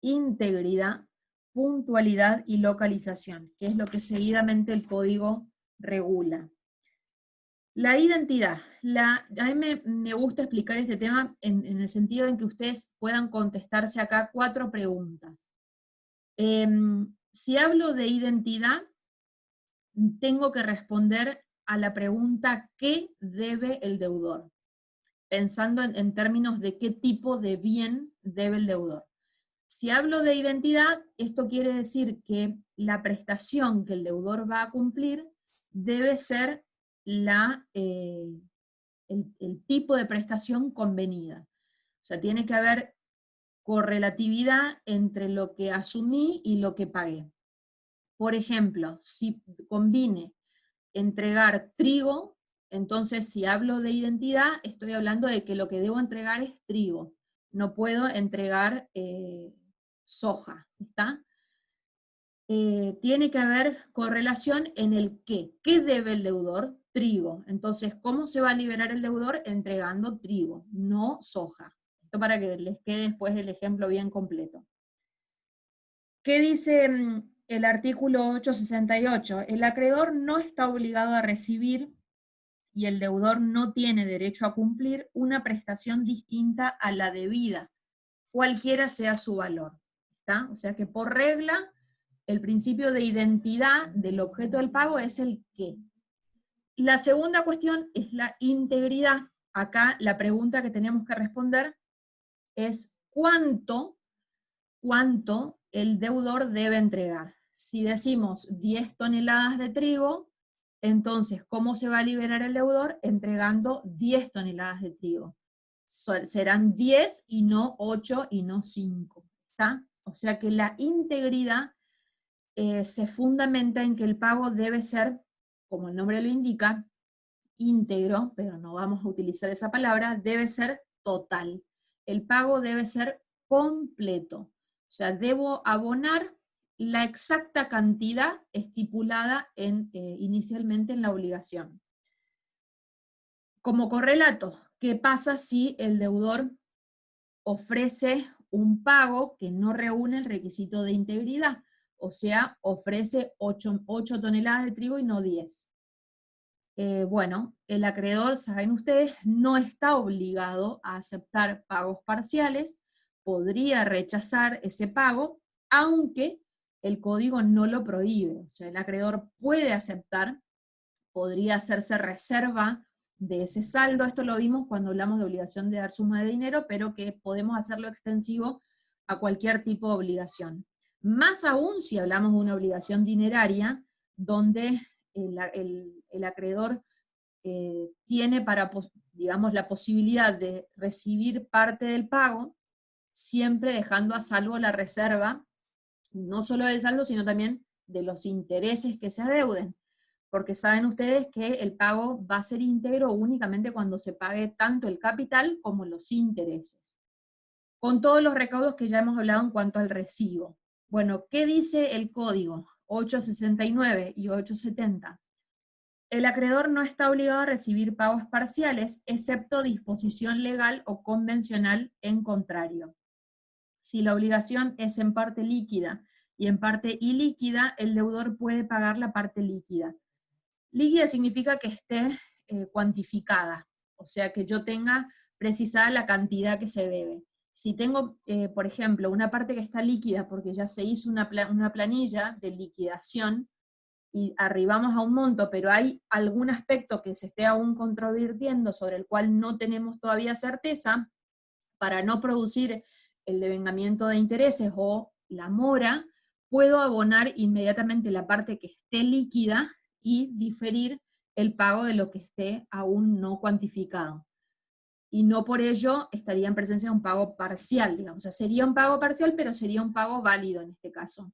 integridad, puntualidad y localización, que es lo que seguidamente el código regula. La identidad. A mí me gusta explicar este tema en el sentido en que ustedes puedan contestarse acá 4 preguntas. Si hablo de identidad, tengo que responder a la pregunta: ¿qué debe el deudor? Pensando en términos de qué tipo de bien debe el deudor. Si hablo de identidad, esto quiere decir que la prestación que el deudor va a cumplir debe ser el tipo de prestación convenida. O sea, tiene que haber correlatividad entre lo que asumí y lo que pagué. Por ejemplo, si combine entregar trigo, entonces si hablo de identidad, estoy hablando de que lo que debo entregar es trigo. No puedo entregar soja, ¿está? Tiene que haber correlación en el qué. ¿Qué debe el deudor? Trigo. Entonces, ¿cómo se va a liberar el deudor? Entregando trigo, no soja. Esto para que les quede después el ejemplo bien completo. ¿Qué dice el artículo 868? El acreedor no está obligado a recibir y el deudor no tiene derecho a cumplir una prestación distinta a la debida, cualquiera sea su valor. ¿Está? O sea que por regla, el principio de identidad del objeto del pago es el qué. La segunda cuestión es la integridad. Acá la pregunta que tenemos que responder es cuánto el deudor debe entregar. Si decimos 10 toneladas de trigo, entonces, ¿cómo se va a liberar el deudor? Entregando 10 toneladas de trigo. Serán 10 y no 8 y no 5. ¿Está? O sea que la integridad se fundamenta en que el pago debe ser, como el nombre lo indica, íntegro, pero no vamos a utilizar esa palabra, debe ser total. El pago debe ser completo. O sea, debo abonar la exacta cantidad estipulada inicialmente en la obligación. Como correlato, ¿qué pasa si el deudor ofrece un pago que no reúne el requisito de integridad? O sea, ofrece 8 toneladas de trigo y no 10. Bueno, el acreedor, saben ustedes, no está obligado a aceptar pagos parciales, podría rechazar ese pago, aunque el código no lo prohíbe. O sea, el acreedor puede aceptar, podría hacerse reserva de ese saldo. Esto lo vimos cuando hablamos de obligación de dar suma de dinero, pero que podemos hacerlo extensivo a cualquier tipo de obligación. Más aún si hablamos de una obligación dineraria, donde el acreedor tiene digamos, la posibilidad de recibir parte del pago, siempre dejando a salvo la reserva, no solo del saldo, sino también de los intereses que se adeuden. Porque saben ustedes que el pago va a ser íntegro únicamente cuando se pague tanto el capital como los intereses. Con todos los recaudos que ya hemos hablado en cuanto al recibo. Bueno, ¿qué dice el código 869 y 870? El acreedor no está obligado a recibir pagos parciales, excepto disposición legal o convencional en contrario. Si la obligación es en parte líquida y en parte ilíquida, el deudor puede pagar la parte líquida. Líquida significa que esté cuantificada, o sea, que yo tenga precisada la cantidad que se debe. Si tengo, por ejemplo, una parte que está líquida porque ya se hizo una planilla de liquidación, y arribamos a un monto, pero hay algún aspecto que se esté aún controvirtiendo sobre el cual no tenemos todavía certeza, para no producir el devengamiento de intereses o la mora, puedo abonar inmediatamente la parte que esté líquida y diferir el pago de lo que esté aún no cuantificado. Y no por ello estaría en presencia de un pago parcial, digamos. O sea, sería un pago parcial, pero sería un pago válido en este caso.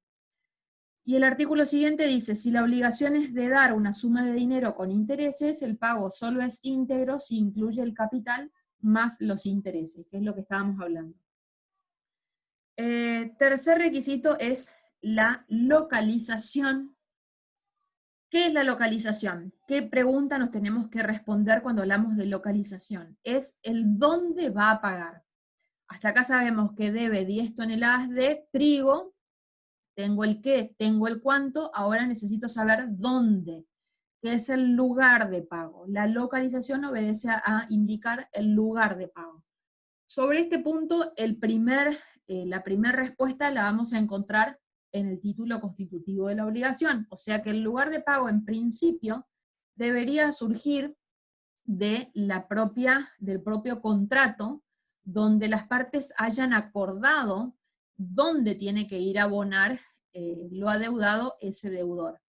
Y el artículo siguiente dice, si la obligación es de dar una suma de dinero con intereses, el pago solo es íntegro si incluye el capital más los intereses, que es lo que estábamos hablando. Tercer requisito es la localización. ¿Qué es la localización? ¿Qué pregunta nos tenemos que responder cuando hablamos de localización? Es el dónde va a pagar. Hasta acá sabemos que debe 10 toneladas de trigo. Tengo el qué, tengo el cuánto, ahora necesito saber dónde, que es el lugar de pago. La localización obedece a indicar el lugar de pago. Sobre este punto, la primera respuesta la vamos a encontrar en el título constitutivo de la obligación, o sea que el lugar de pago en principio debería surgir del propio contrato, donde las partes hayan acordado dónde tiene que ir a abonar lo adeudado ese deudor.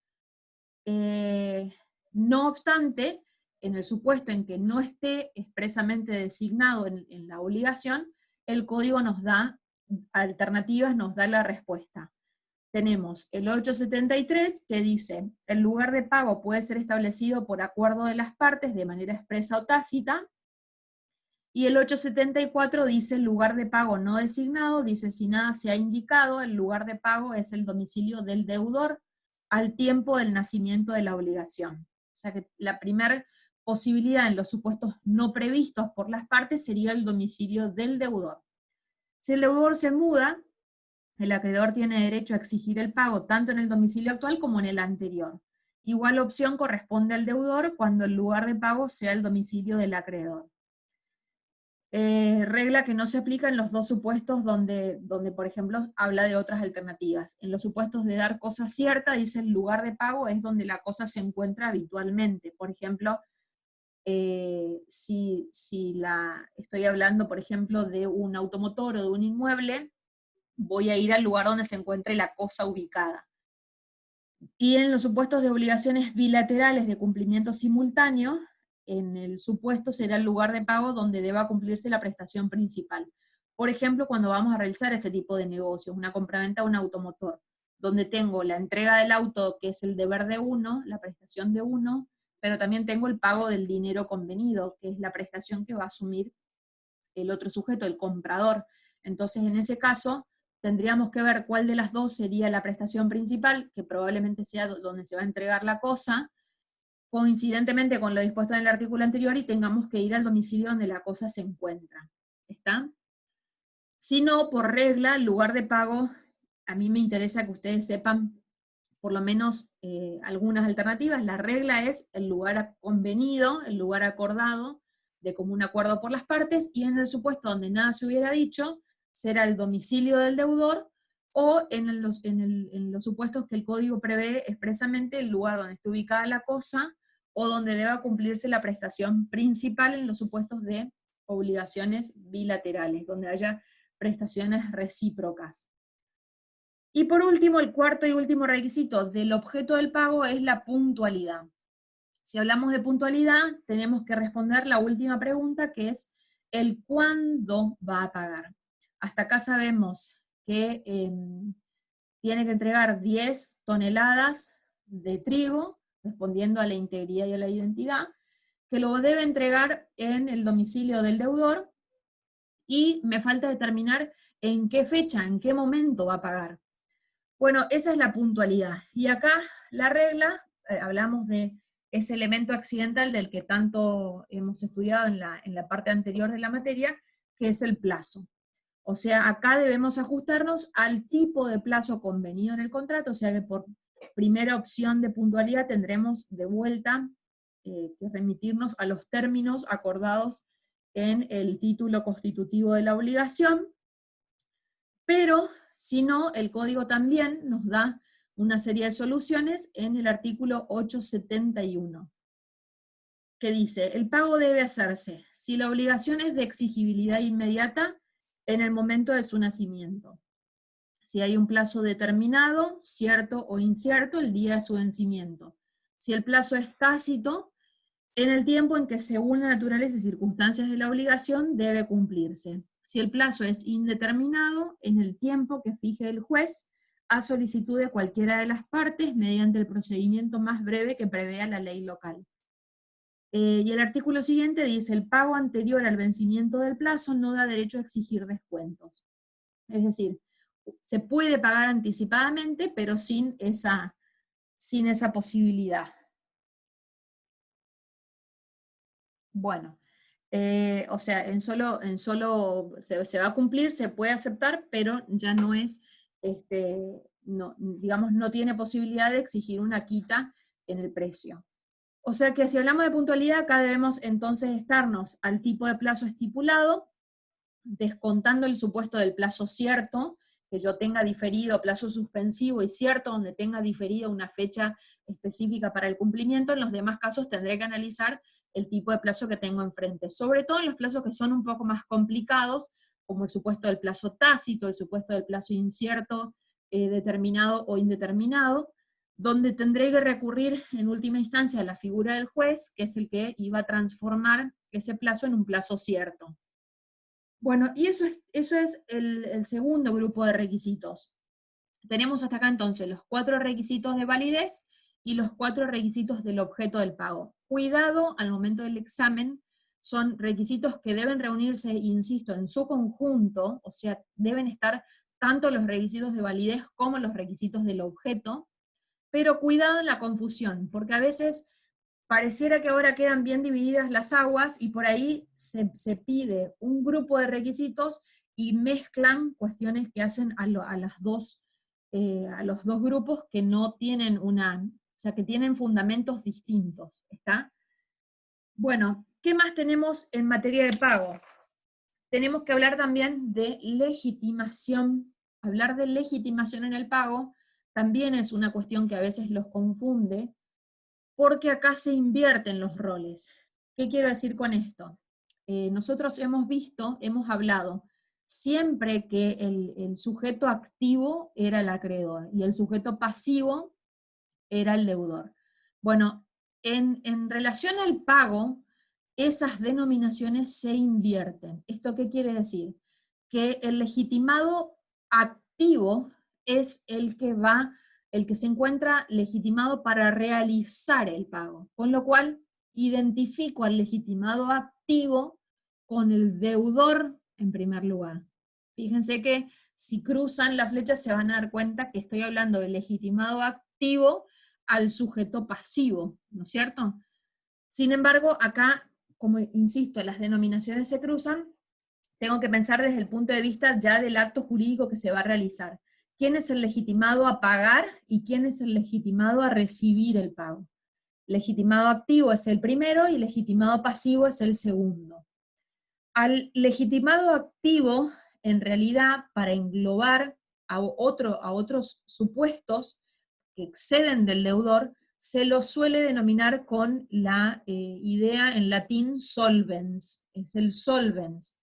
No obstante, en el supuesto en que no esté expresamente designado en la obligación, el código nos da alternativas, nos da la respuesta. tenemos el 873 que dice, el lugar de pago puede ser establecido por acuerdo de las partes de manera expresa o tácita, y el 874 dice el lugar de pago no designado, dice si nada se ha indicado, el lugar de pago es el domicilio del deudor al tiempo del nacimiento de la obligación. O sea que la primera posibilidad en los supuestos no previstos por las partes sería el domicilio del deudor. Si el deudor se muda, el acreedor tiene derecho a exigir el pago tanto en el domicilio actual como en el anterior. Igual opción corresponde al deudor cuando el lugar de pago sea el domicilio del acreedor. Regla que no se aplica en los dos supuestos donde, por ejemplo, habla de otras alternativas. En los supuestos de dar cosa cierta, dice el lugar de pago es donde la cosa se encuentra habitualmente. Por ejemplo, estoy hablando, por ejemplo, de un automotor o de un inmueble, voy a ir al lugar donde se encuentre la cosa ubicada. Y en los supuestos de obligaciones bilaterales de cumplimiento simultáneo, en el supuesto será el lugar de pago donde deba cumplirse la prestación principal. Por ejemplo, cuando vamos a realizar este tipo de negocios, una compraventa de un automotor, donde tengo la entrega del auto, que es el deber de uno, la prestación de uno, pero también tengo el pago del dinero convenido, que es la prestación que va a asumir el otro sujeto, el comprador. Entonces, en ese caso, tendríamos que ver cuál de las dos sería la prestación principal, que probablemente sea donde se va a entregar la cosa, coincidentemente con lo dispuesto en el artículo anterior, y tengamos que ir al domicilio donde la cosa se encuentra. ¿Está? Si no, por regla, el lugar de pago, a mí me interesa que ustedes sepan por lo menos algunas alternativas. La regla es el lugar convenido, el lugar acordado, de común acuerdo por las partes, y en el supuesto donde nada se hubiera dicho, será el domicilio del deudor, o en los supuestos que el código prevé expresamente el lugar donde esté ubicada la cosa, o donde deba cumplirse la prestación principal en los supuestos de obligaciones bilaterales, donde haya prestaciones recíprocas. Y por último, el cuarto y último requisito del objeto del pago es la puntualidad. Si hablamos de puntualidad, tenemos que responder la última pregunta, que es el cuándo va a pagar. Hasta acá sabemos que tiene que entregar 10 toneladas de trigo, respondiendo a la integridad y a la identidad, que lo debe entregar en el domicilio del deudor, y me falta determinar en qué fecha, en qué momento va a pagar. Bueno, esa es la puntualidad. Y acá la regla, hablamos de ese elemento accidental del que tanto hemos estudiado en la parte anterior de la materia, que es el plazo. O sea, acá debemos ajustarnos al tipo de plazo convenido en el contrato, o sea que por primera opción de puntualidad tendremos de vuelta que remitirnos a los términos acordados en el título constitutivo de la obligación, pero si no, el código también nos da una serie de soluciones en el artículo 871, que dice, el pago debe hacerse si la obligación es de exigibilidad inmediata en el momento de su nacimiento, si hay un plazo determinado, cierto o incierto, el día de su vencimiento, si el plazo es tácito, en el tiempo en que según la naturaleza y circunstancias de la obligación debe cumplirse. Si el plazo es indeterminado, en el tiempo que fije el juez, a solicitud de cualquiera de las partes, mediante el procedimiento más breve que prevea la ley local. Y el artículo siguiente dice, el pago anterior al vencimiento del plazo no da derecho a exigir descuentos. Es decir, se puede pagar anticipadamente, pero sin esa posibilidad. Bueno, o sea, se va a cumplir, se puede aceptar, pero ya no es, digamos, no tiene posibilidad de exigir una quita en el precio. O sea que si hablamos de puntualidad, acá debemos entonces estarnos al tipo de plazo estipulado, descontando el supuesto del plazo cierto, que yo tenga diferido plazo suspensivo y cierto, donde tenga diferido una fecha específica para el cumplimiento. En los demás casos tendré que analizar el tipo de plazo que tengo enfrente, sobre todo en los plazos que son un poco más complicados, como el supuesto del plazo tácito, el supuesto del plazo incierto, determinado o indeterminado, donde tendré que recurrir en última instancia a la figura del juez, que es el que iba a transformar ese plazo en un plazo cierto. Bueno, y eso es el segundo grupo de requisitos. Tenemos hasta acá entonces los 4 requisitos de validez y los 4 requisitos del objeto del pago. Cuidado al momento del examen, son requisitos que deben reunirse, insisto, en su conjunto, o sea, deben estar tanto los requisitos de validez como los requisitos del objeto, pero cuidado en la confusión, porque a veces pareciera que ahora quedan bien divididas las aguas y por ahí se pide un grupo de requisitos y mezclan cuestiones que hacen a los dos grupos que no tienen o sea, que tienen fundamentos distintos, ¿está? Bueno, ¿qué más tenemos en materia de pago? Tenemos que hablar también de legitimación. Hablar de legitimación en el pago también es una cuestión que a veces los confunde, porque acá se invierten los roles. ¿Qué quiero decir con esto? Nosotros hemos hablado, siempre que el sujeto activo era el acreedor y el sujeto pasivo era el deudor. Bueno, en relación al pago, esas denominaciones se invierten. ¿Esto qué quiere decir? Que el legitimado activo es el que se encuentra legitimado para realizar el pago, con lo cual identifico al legitimado activo con el deudor en primer lugar. Fíjense que si cruzan las flechas se van a dar cuenta que estoy hablando del legitimado activo al sujeto pasivo, ¿no es cierto? Sin embargo, acá, como insisto, las denominaciones se cruzan, tengo que pensar desde el punto de vista ya del acto jurídico que se va a realizar. ¿Quién es el legitimado a pagar y quién es el legitimado a recibir el pago? Legitimado activo es el primero y legitimado pasivo es el segundo. Al legitimado activo, en realidad, para englobar a otros supuestos que exceden del deudor, se lo suele denominar con la idea en latín solvens, es el solvens.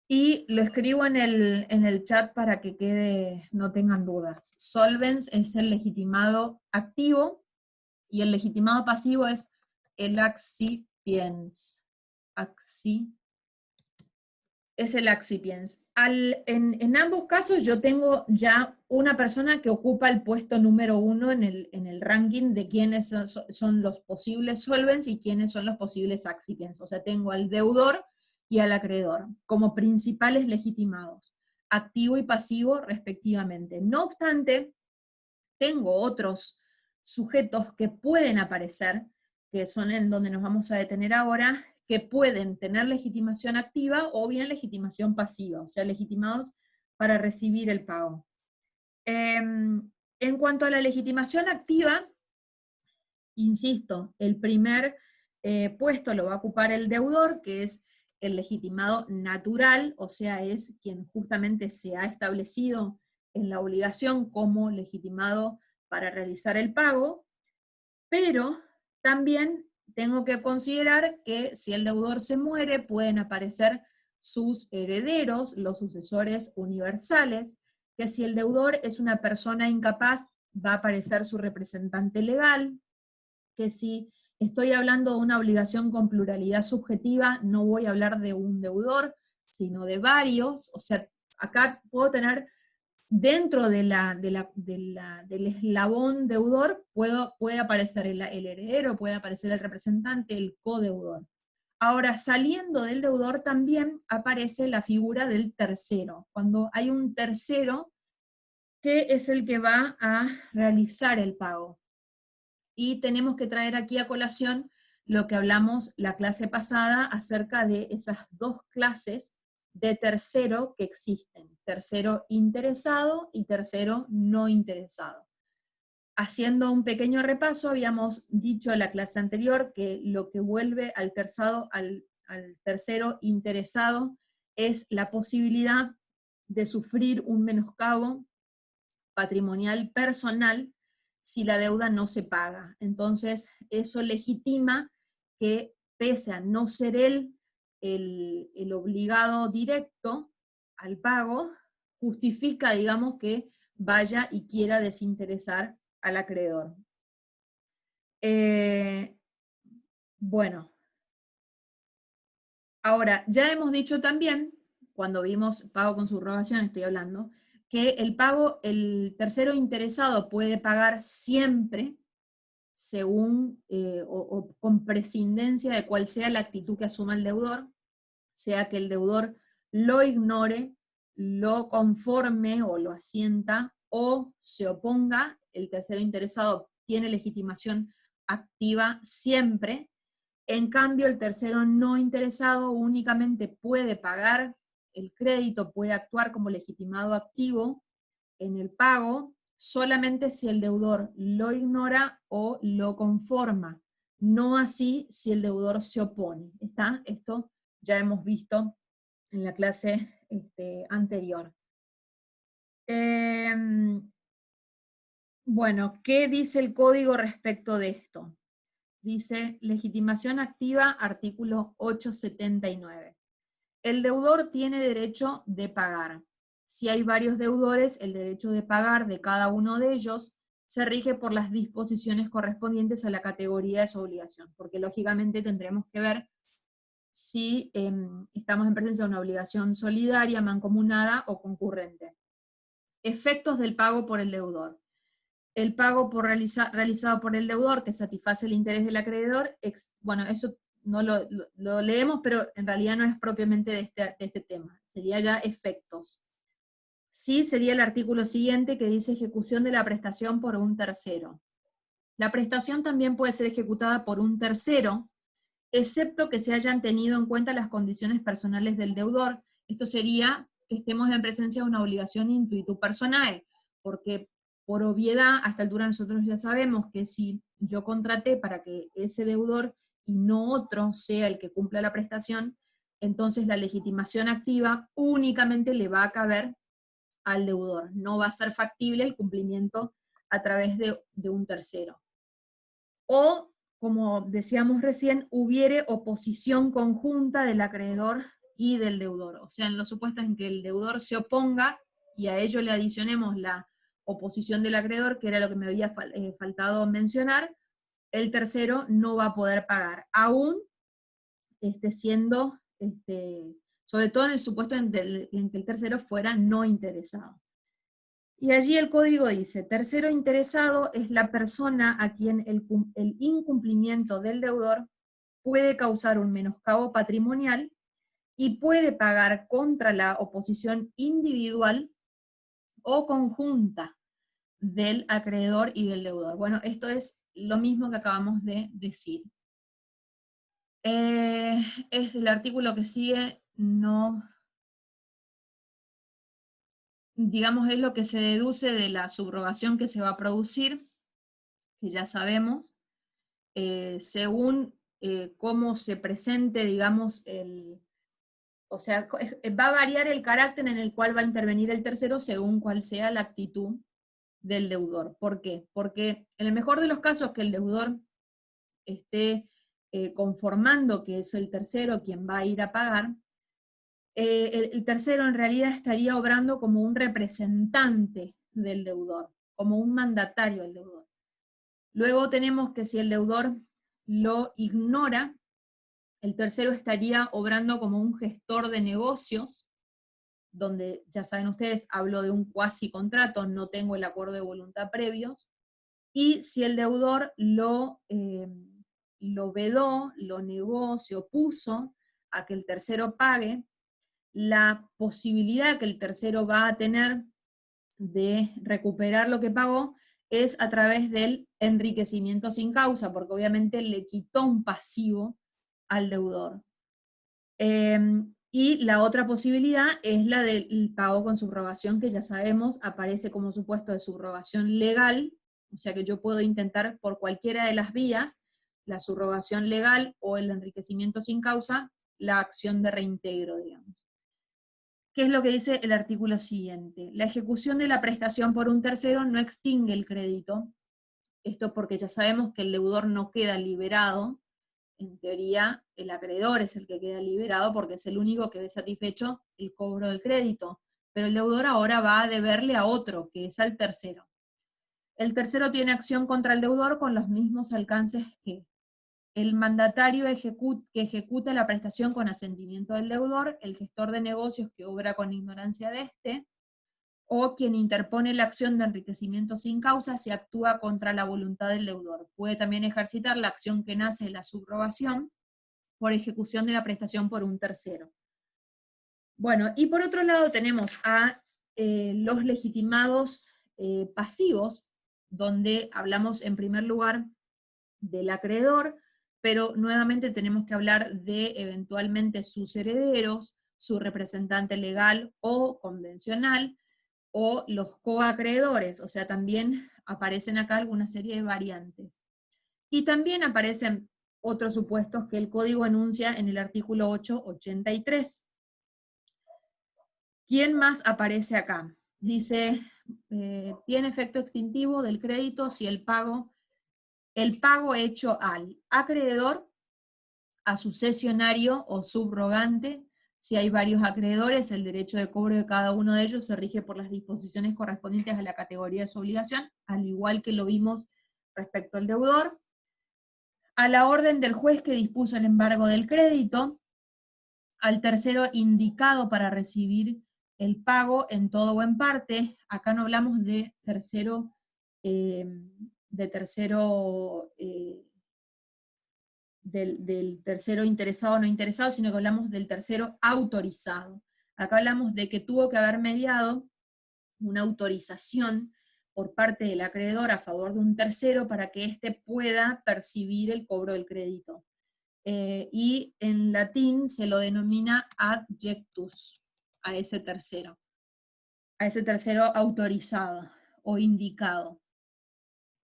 Y lo escribo en el chat para que quede, no tengan dudas. Solvens es el legitimado activo y el legitimado pasivo es el accipiens. Es el accipiens. En ambos casos yo tengo ya una persona que ocupa el puesto número 1 en el ranking de quiénes son los posibles solvents y quiénes son los posibles accipiens. O sea, tengo al deudor y al acreedor como principales legitimados, activo y pasivo respectivamente. No obstante, tengo otros sujetos que pueden aparecer, que son en donde nos vamos a detener ahora, que pueden tener legitimación activa o bien legitimación pasiva, o sea, legitimados para recibir el pago. En cuanto a la legitimación activa, insisto, el primer puesto lo va a ocupar el deudor, que es el legitimado natural, o sea, es quien justamente se ha establecido en la obligación como legitimado para realizar el pago, pero también tengo que considerar que si el deudor se muere, pueden aparecer sus herederos, los sucesores universales, que si el deudor es una persona incapaz, va a aparecer su representante legal, que si estoy hablando de una obligación con pluralidad subjetiva, no voy a hablar de un deudor, sino de varios, o sea, acá puedo tener dentro del eslabón deudor puede aparecer el heredero, puede aparecer el representante, el codeudor. Ahora, saliendo del deudor también aparece la figura del tercero, cuando hay un tercero que es el que va a realizar el pago. Y tenemos que traer aquí a colación lo que hablamos la clase pasada acerca de esas dos clases de tercero que existen, tercero interesado y tercero no interesado. Haciendo un pequeño repaso, habíamos dicho en la clase anterior que lo que vuelve al tercero interesado es la posibilidad de sufrir un menoscabo patrimonial personal si la deuda no se paga. Entonces, eso legitima que, pese a no ser él el obligado directo al pago, justifica, digamos, que vaya y quiera desinteresar al acreedor. Bueno, ahora, ya hemos dicho también, cuando vimos pago con subrogación, estoy hablando, que el tercero interesado puede pagar siempre según o con prescindencia de cuál sea la actitud que asuma el deudor, sea que el deudor lo ignore, lo conforme o lo asienta o se oponga. El tercero interesado tiene legitimación activa siempre. En cambio, el tercero no interesado únicamente puede pagar el crédito, puede actuar como legitimado activo en el pago solamente si el deudor lo ignora o lo conforma, no así si el deudor se opone. ¿Está? Esto ya hemos visto en la clase anterior. Bueno, ¿qué dice el código respecto de esto? Dice, legitimación activa, artículo 879. El deudor tiene derecho de pagar. Si hay varios deudores, el derecho de pagar de cada uno de ellos se rige por las disposiciones correspondientes a la categoría de su obligación, porque lógicamente tendremos que ver si estamos en presencia de una obligación solidaria, mancomunada o concurrente. Efectos del pago por el deudor. El pago realizado por el deudor que satisface el interés del acreedor, bueno, eso no lo leemos, pero en realidad no es propiamente de este tema, sería ya efectos. Sí sería el artículo siguiente que dice ejecución de la prestación por un tercero. La prestación también puede ser ejecutada por un tercero, excepto que se hayan tenido en cuenta las condiciones personales del deudor. Esto sería que estemos en presencia de una obligación intuitu personae, porque por obviedad, a esta altura nosotros ya sabemos que si yo contraté para que ese deudor y no otro sea el que cumpla la prestación, entonces la legitimación activa únicamente le va a caber al deudor, no va a ser factible el cumplimiento a través de un tercero. O, como decíamos recién, hubiere oposición conjunta del acreedor y del deudor. O sea, en los supuestos en que el deudor se oponga y a ello le adicionemos la oposición del acreedor, que era lo que me había faltado mencionar, el tercero no va a poder pagar, aún siendo, sobre todo en el supuesto en que el tercero fuera no interesado. Y allí el código dice, tercero interesado es la persona a quien el incumplimiento del deudor puede causar un menoscabo patrimonial y puede pagar contra la oposición individual o conjunta del acreedor y del deudor. Bueno, esto es lo mismo que acabamos de decir. Es el artículo que sigue, no, digamos, es lo que se deduce de la subrogación que se va a producir, que ya sabemos, según cómo se presente, digamos, o sea, va a variar el carácter en el cual va a intervenir el tercero según cuál sea la actitud del deudor. ¿Por qué? Porque en el mejor de los casos que el deudor esté conformando que es el tercero quien va a ir a pagar, el tercero en realidad estaría obrando como un representante del deudor, como un mandatario del deudor. Luego tenemos que si el deudor lo ignora, el tercero estaría obrando como un gestor de negocios, donde ya saben ustedes, hablo de un cuasi contrato, no tengo el acuerdo de voluntad previos, y si el deudor lo vedó, lo negó, se opuso a que el tercero pague, la posibilidad que el tercero va a tener de recuperar lo que pagó es a través del enriquecimiento sin causa, porque obviamente le quitó un pasivo al deudor. Y la otra posibilidad es la del pago con subrogación, que ya sabemos aparece como supuesto de subrogación legal, o sea que yo puedo intentar por cualquiera de las vías, la subrogación legal o el enriquecimiento sin causa, la acción de reintegro, digamos. ¿Qué es lo que dice el artículo siguiente? La ejecución de la prestación por un tercero no extingue el crédito. Esto porque ya sabemos que el deudor no queda liberado. En teoría, el acreedor es el que queda liberado porque es el único que ve satisfecho el cobro del crédito. Pero el deudor ahora va a deberle a otro, que es al tercero. El tercero tiene acción contra el deudor con los mismos alcances que el mandatario que ejecuta la prestación con asentimiento del deudor, el gestor de negocios que obra con ignorancia de este, o quien interpone la acción de enriquecimiento sin causa si actúa contra la voluntad del deudor. Puede también ejercitar la acción que nace de la subrogación por ejecución de la prestación por un tercero. Bueno, y por otro lado tenemos a los legitimados pasivos, donde hablamos en primer lugar del acreedor, pero nuevamente tenemos que hablar de eventualmente sus herederos, su representante legal o convencional, o los coacreedores, o sea, también aparecen acá alguna serie de variantes. Y también aparecen otros supuestos que el Código enuncia en el artículo 883. ¿Quién más aparece acá? Dice, tiene efecto extintivo del crédito si el pago hecho al acreedor, a sucesionario o subrogante. Si hay varios acreedores, el derecho de cobro de cada uno de ellos se rige por las disposiciones correspondientes a la categoría de su obligación, al igual que lo vimos respecto al deudor. A la orden del juez que dispuso el embargo del crédito, al tercero indicado para recibir el pago en todo o en parte. Acá no hablamos de tercero, del tercero interesado o no interesado, sino que hablamos del tercero autorizado. Acá hablamos de que tuvo que haber mediado una autorización por parte del acreedor a favor de un tercero para que éste pueda percibir el cobro del crédito. Y en latín se lo denomina adjectus, a ese tercero autorizado o indicado.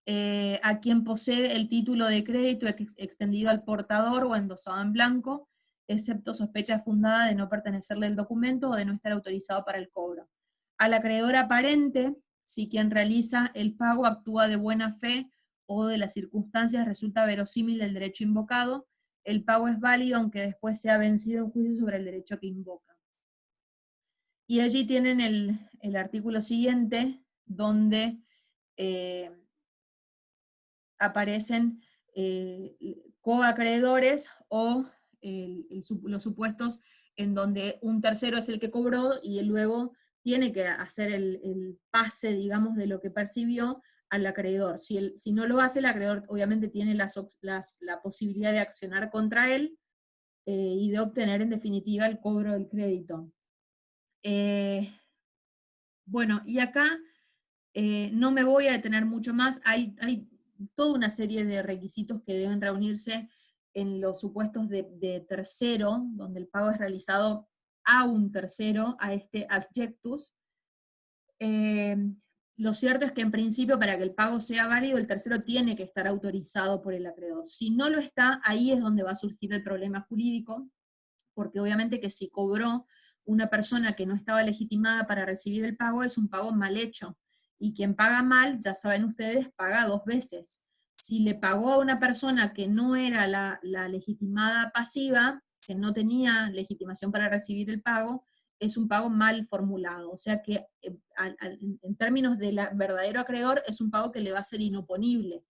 A quien posee el título de crédito extendido al portador o endosado en blanco, excepto sospecha fundada de no pertenecerle el documento o de no estar autorizado para el cobro. Al acreedor aparente, si quien realiza el pago actúa de buena fe o de las circunstancias resulta verosímil del derecho invocado, el pago es válido aunque después sea vencido en juicio sobre el derecho que invoca. Y allí tienen el artículo siguiente, donde aparecen coacreedores o los supuestos en donde un tercero es el que cobró y luego tiene que hacer el pase, digamos, de lo que percibió al acreedor. Si no lo hace, el acreedor obviamente tiene la posibilidad de accionar contra él y de obtener en definitiva el cobro del crédito. Bueno, y acá no me voy a detener mucho más, hay toda una serie de requisitos que deben reunirse en los supuestos de tercero, donde el pago es realizado a un tercero, a este adjectus. Lo cierto es que en principio para que el pago sea válido, el tercero tiene que estar autorizado por el acreedor. Si no lo está, ahí es donde va a surgir el problema jurídico, porque obviamente que si cobró una persona que no estaba legitimada para recibir el pago, es un pago mal hecho. Y quien paga mal, ya saben ustedes, paga dos veces. Si le pagó a una persona que no era la legitimada pasiva, que no tenía legitimación para recibir el pago, es un pago mal formulado. O sea que en términos de verdadero acreedor, es un pago que le va a ser inoponible.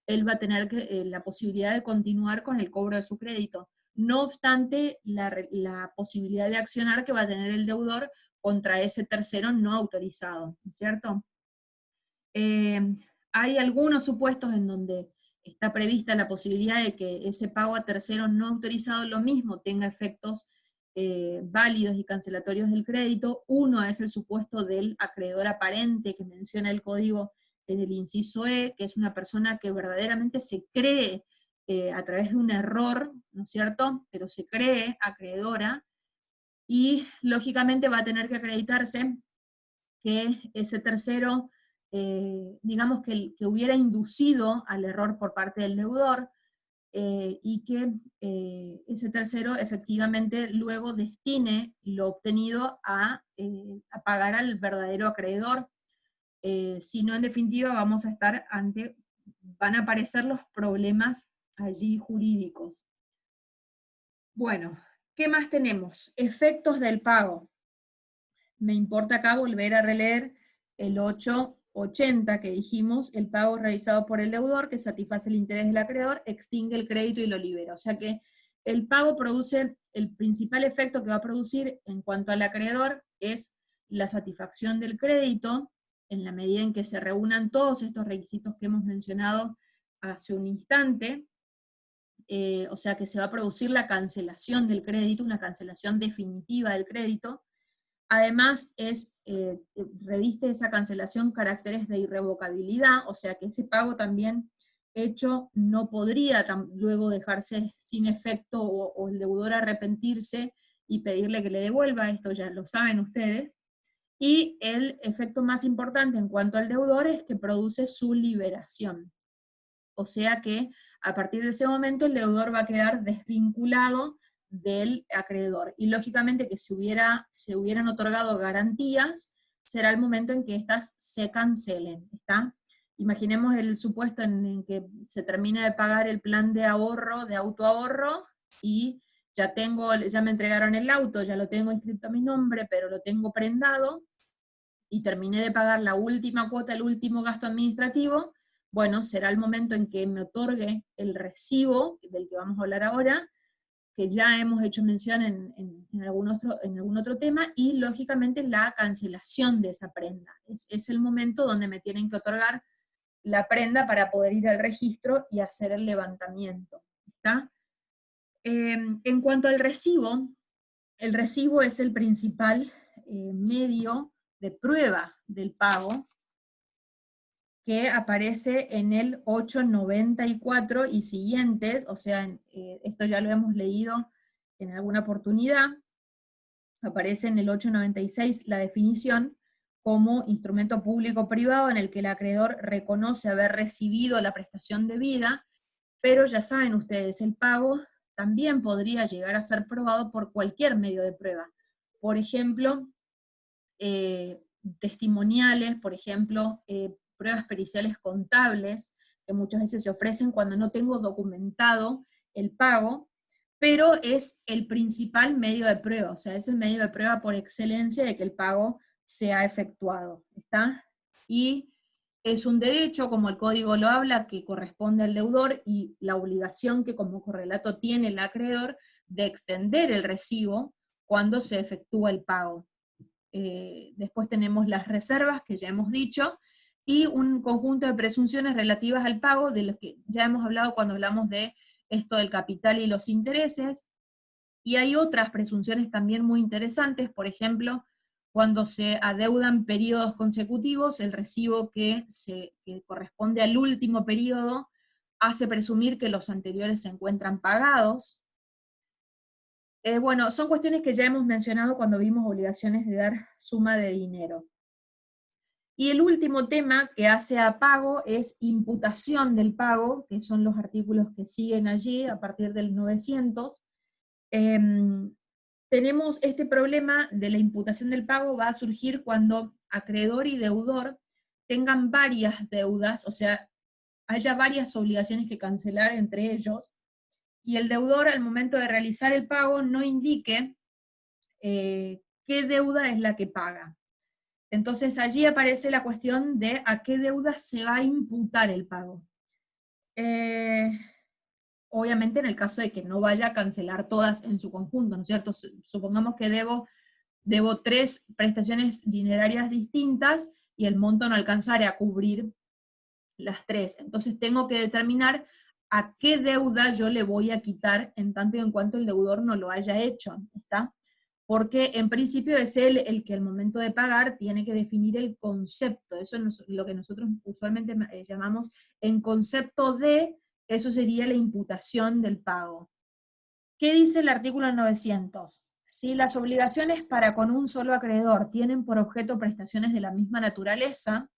Él va a tener la posibilidad de continuar con el cobro de su crédito. No obstante, la posibilidad de accionar que va a tener el deudor contra ese tercero no autorizado, ¿no es cierto? Hay algunos supuestos en donde está prevista la posibilidad de que ese pago a tercero no autorizado lo mismo tenga efectos válidos y cancelatorios del crédito. Uno es el supuesto del acreedor aparente que menciona el código en el inciso E, que es una persona que verdaderamente se cree a través de un error, ¿no es cierto?, pero se cree acreedora, y lógicamente va a tener que acreditarse que ese tercero, digamos que hubiera inducido al error por parte del deudor, y que ese tercero efectivamente luego destine lo obtenido a pagar al verdadero acreedor. Si no, en definitiva, van a aparecer los problemas allí jurídicos. Bueno, ¿qué más tenemos? Efectos del pago. Me importa acá volver a releer el 880 que dijimos: el pago realizado por el deudor que satisface el interés del acreedor, extingue el crédito y lo libera. O sea que el pago produce, el principal efecto que va a producir en cuanto al acreedor es la satisfacción del crédito, en la medida en que se reúnan todos estos requisitos que hemos mencionado hace un instante, o sea que se va a producir la cancelación del crédito, una cancelación definitiva del crédito. Además, reviste esa cancelación caracteres de irrevocabilidad, o sea que ese pago también hecho no podría luego dejarse sin efecto o el deudor arrepentirse y pedirle que le devuelva, esto ya lo saben ustedes. Y el efecto más importante en cuanto al deudor es que produce su liberación. O sea que a partir de ese momento el deudor va a quedar desvinculado del acreedor. Y lógicamente que si se hubieran otorgado garantías, será el momento en que éstas se cancelen, ¿está? Imaginemos el supuesto en que se termine de pagar el plan de ahorro, de autoahorro, y ya me entregaron el auto, ya lo tengo inscrito a mi nombre, pero lo tengo prendado, y terminé de pagar la última cuota, el último gasto administrativo. Bueno, será el momento en que me otorgue el recibo, del que vamos a hablar ahora, que ya hemos hecho mención en algún otro tema, y lógicamente la cancelación de esa prenda. Es el momento donde me tienen que otorgar la prenda para poder ir al registro y hacer el levantamiento, ¿está? En cuanto al recibo, el recibo es el principal medio de prueba del pago, que aparece en el 894 y siguientes, o sea, esto ya lo hemos leído en alguna oportunidad, aparece en el 896 la definición como instrumento público-privado en el que el acreedor reconoce haber recibido la prestación debida, pero ya saben ustedes, el pago también podría llegar a ser probado por cualquier medio de prueba. Por ejemplo, testimoniales, por ejemplo, pruebas periciales contables, que muchas veces se ofrecen cuando no tengo documentado el pago, pero es el principal medio de prueba, o sea, es el medio de prueba por excelencia de que el pago se ha efectuado, ¿está? Y es un derecho, como el código lo habla, que corresponde al deudor, y la obligación que como correlato tiene el acreedor de extender el recibo cuando se efectúa el pago. Después tenemos las reservas, que ya hemos dicho, y un conjunto de presunciones relativas al pago, de los que ya hemos hablado cuando hablamos de esto del capital y los intereses. Y hay otras presunciones también muy interesantes, por ejemplo, cuando se adeudan periodos consecutivos, el recibo que corresponde al último periodo hace presumir que los anteriores se encuentran pagados. Bueno, son cuestiones que ya hemos mencionado cuando vimos obligaciones de dar suma de dinero. Y el último tema que hace a pago es imputación del pago, que son los artículos que siguen allí a partir del 900. Tenemos este problema de la imputación del pago, va a surgir cuando acreedor y deudor tengan varias deudas, o sea, haya varias obligaciones que cancelar entre ellos, y el deudor al momento de realizar el pago no indique qué deuda es la que paga. Entonces allí aparece la cuestión de a qué deuda se va a imputar el pago. Obviamente en el caso de que no vaya a cancelar todas en su conjunto, ¿no es cierto? Supongamos que debo 3 prestaciones dinerarias distintas y el monto no alcanzará a cubrir las 3. Entonces tengo que determinar a qué deuda yo le voy a quitar en tanto y en cuanto el deudor no lo haya hecho, ¿está? Porque en principio es él el que al momento de pagar tiene que definir el concepto, eso es lo que nosotros usualmente llamamos en concepto de, eso sería la imputación del pago. ¿Qué dice el artículo 900? Si las obligaciones para con un solo acreedor tienen por objeto prestaciones de la misma naturaleza,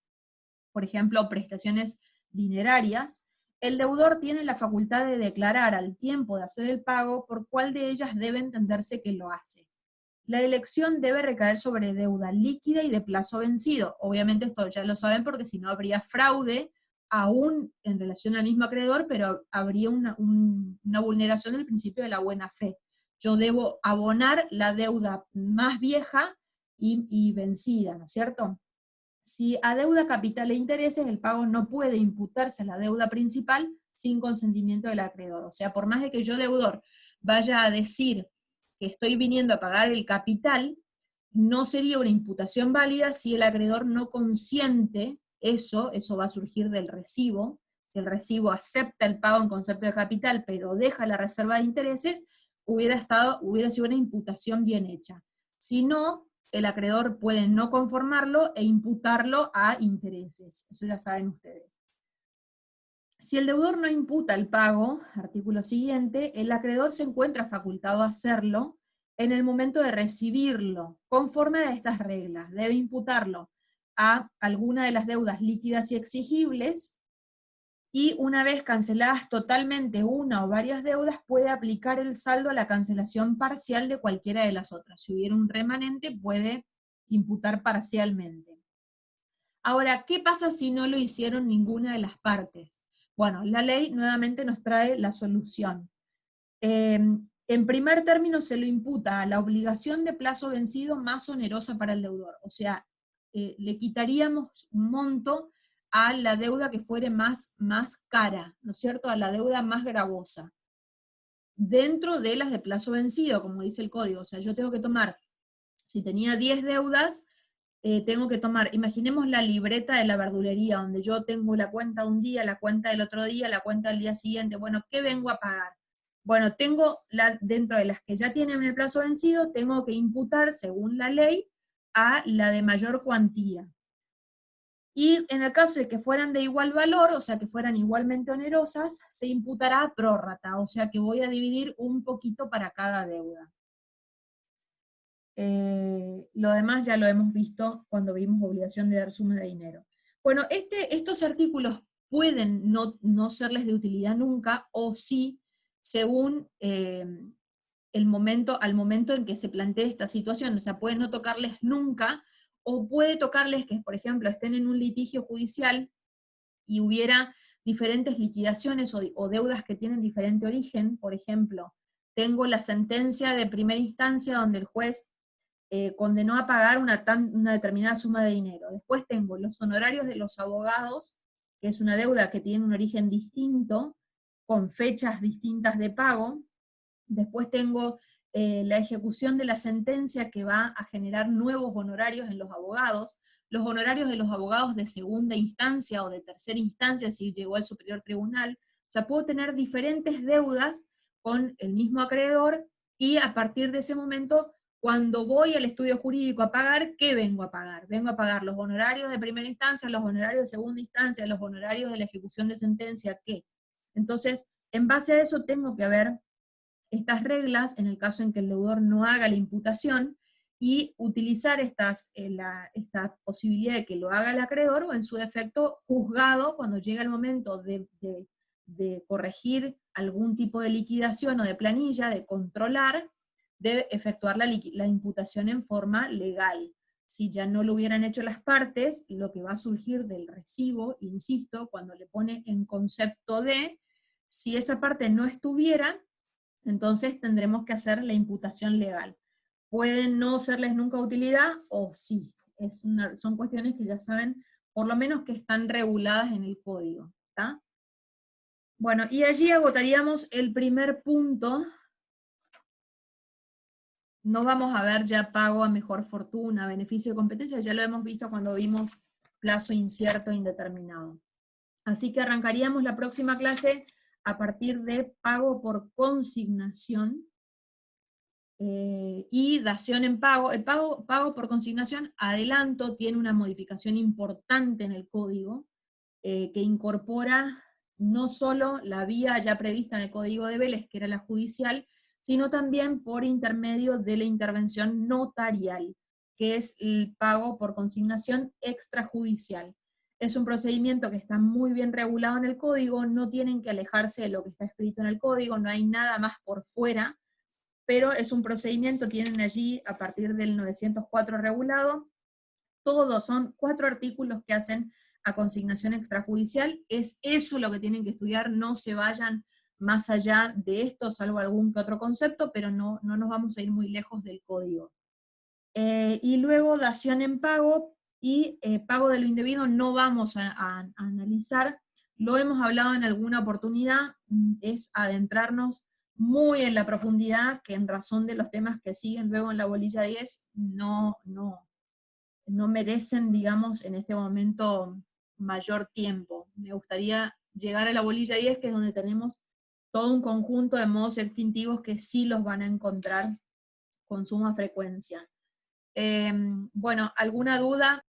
por ejemplo, prestaciones dinerarias, el deudor tiene la facultad de declarar al tiempo de hacer el pago por cuál de ellas debe entenderse que lo hace. La elección debe recaer sobre deuda líquida y de plazo vencido. Obviamente esto ya lo saben porque si no habría fraude aún en relación al mismo acreedor, pero habría una vulneración del principio de la buena fe. Yo debo abonar la deuda más vieja y vencida, ¿no es cierto? Si adeuda capital e intereses, el pago no puede imputarse a la deuda principal sin consentimiento del acreedor. O sea, por más de que yo, deudor, vaya a decir que estoy viniendo a pagar el capital, no sería una imputación válida si el acreedor no consiente eso va a surgir del recibo, que el recibo acepta el pago en concepto de capital, pero deja la reserva de intereses, hubiera sido una imputación bien hecha. Si no, el acreedor puede no conformarlo e imputarlo a intereses. Eso ya saben ustedes. Si el deudor no imputa el pago, artículo siguiente, el acreedor se encuentra facultado a hacerlo en el momento de recibirlo, conforme a estas reglas. Debe imputarlo a alguna de las deudas líquidas y exigibles, y una vez canceladas totalmente una o varias deudas, puede aplicar el saldo a la cancelación parcial de cualquiera de las otras. Si hubiera un remanente, puede imputar parcialmente. Ahora, ¿qué pasa si no lo hicieron ninguna de las partes? Bueno, la ley nuevamente nos trae la solución. En primer término se lo imputa a la obligación de plazo vencido más onerosa para el deudor. O sea, le quitaríamos un monto a la deuda que fuere más cara, ¿no es cierto? A la deuda más gravosa. Dentro de las de plazo vencido, como dice el código. O sea, yo tengo que tomar, si tenía 10 deudas, tengo que tomar, imaginemos la libreta de la verdulería, donde yo tengo la cuenta un día, la cuenta del otro día, la cuenta del día siguiente. Bueno, ¿qué vengo a pagar? Bueno, tengo, dentro de las que ya tienen el plazo vencido, tengo que imputar, según la ley, a la de mayor cuantía. Y en el caso de que fueran de igual valor, o sea, que fueran igualmente onerosas, se imputará prórrata, o sea que voy a dividir un poquito para cada deuda. Lo demás ya lo hemos visto cuando vimos obligación de dar suma de dinero. Bueno, estos artículos pueden no serles de utilidad nunca, o sí, según al momento en que se plantee esta situación. O sea, puede no tocarles nunca, o puede tocarles que, por ejemplo, estén en un litigio judicial y hubiera diferentes liquidaciones o deudas que tienen diferente origen. Por ejemplo, tengo la sentencia de primera instancia donde el juez condenó a pagar una determinada suma de dinero. Después tengo los honorarios de los abogados, que es una deuda que tiene un origen distinto, con fechas distintas de pago. Después tengo la ejecución de la sentencia, que va a generar nuevos honorarios en los abogados, los honorarios de los abogados de segunda instancia o de tercera instancia, si llegó al superior tribunal. O sea, puedo tener diferentes deudas con el mismo acreedor, y a partir de ese momento, cuando voy al estudio jurídico a pagar, ¿qué vengo a pagar? Vengo a pagar los honorarios de primera instancia, los honorarios de segunda instancia, los honorarios de la ejecución de sentencia, ¿qué? Entonces, en base a eso tengo que ver estas reglas en el caso en que el deudor no haga la imputación, y utilizar esta posibilidad de que lo haga el acreedor, o en su defecto juzgado, cuando llega el momento de corregir algún tipo de liquidación o de planilla, de controlar, de efectuar la imputación en forma legal. Si ya no lo hubieran hecho las partes, lo que va a surgir del recibo, insisto, cuando le pone en concepto de, si esa parte no estuviera, entonces tendremos que hacer la imputación legal. Pueden no serles nunca utilidad, o sí. Son cuestiones que ya saben, por lo menos, que están reguladas en el código. ¿Está? Bueno, y allí agotaríamos el primer punto. No vamos a ver ya pago a mejor fortuna, beneficio de competencia, ya lo hemos visto cuando vimos plazo incierto e indeterminado. Así que arrancaríamos la próxima clase a partir de pago por consignación, y dación en pago. El pago por consignación, adelanto, tiene una modificación importante en el código, que incorpora no solo la vía ya prevista en el Código de Vélez, que era la judicial, sino también por intermedio de la intervención notarial, que es el pago por consignación extrajudicial. Es un procedimiento que está muy bien regulado en el código, no tienen que alejarse de lo que está escrito en el código, no hay nada más por fuera, pero es un procedimiento, tienen allí a partir del 904 regulado, todos son 4 artículos que hacen a consignación extrajudicial. Es eso lo que tienen que estudiar, no se vayan más allá de esto, salvo algún que otro concepto, pero no nos vamos a ir muy lejos del código. Y luego dación en pago y pago de lo indebido no vamos a analizar, lo hemos hablado en alguna oportunidad, es adentrarnos muy en la profundidad, que en razón de los temas que siguen luego en la bolilla 10, no merecen, digamos, en este momento mayor tiempo. Me gustaría llegar a la bolilla 10, que es donde tenemos todo un conjunto de modos extintivos que sí los van a encontrar con suma frecuencia. Bueno, ¿alguna duda?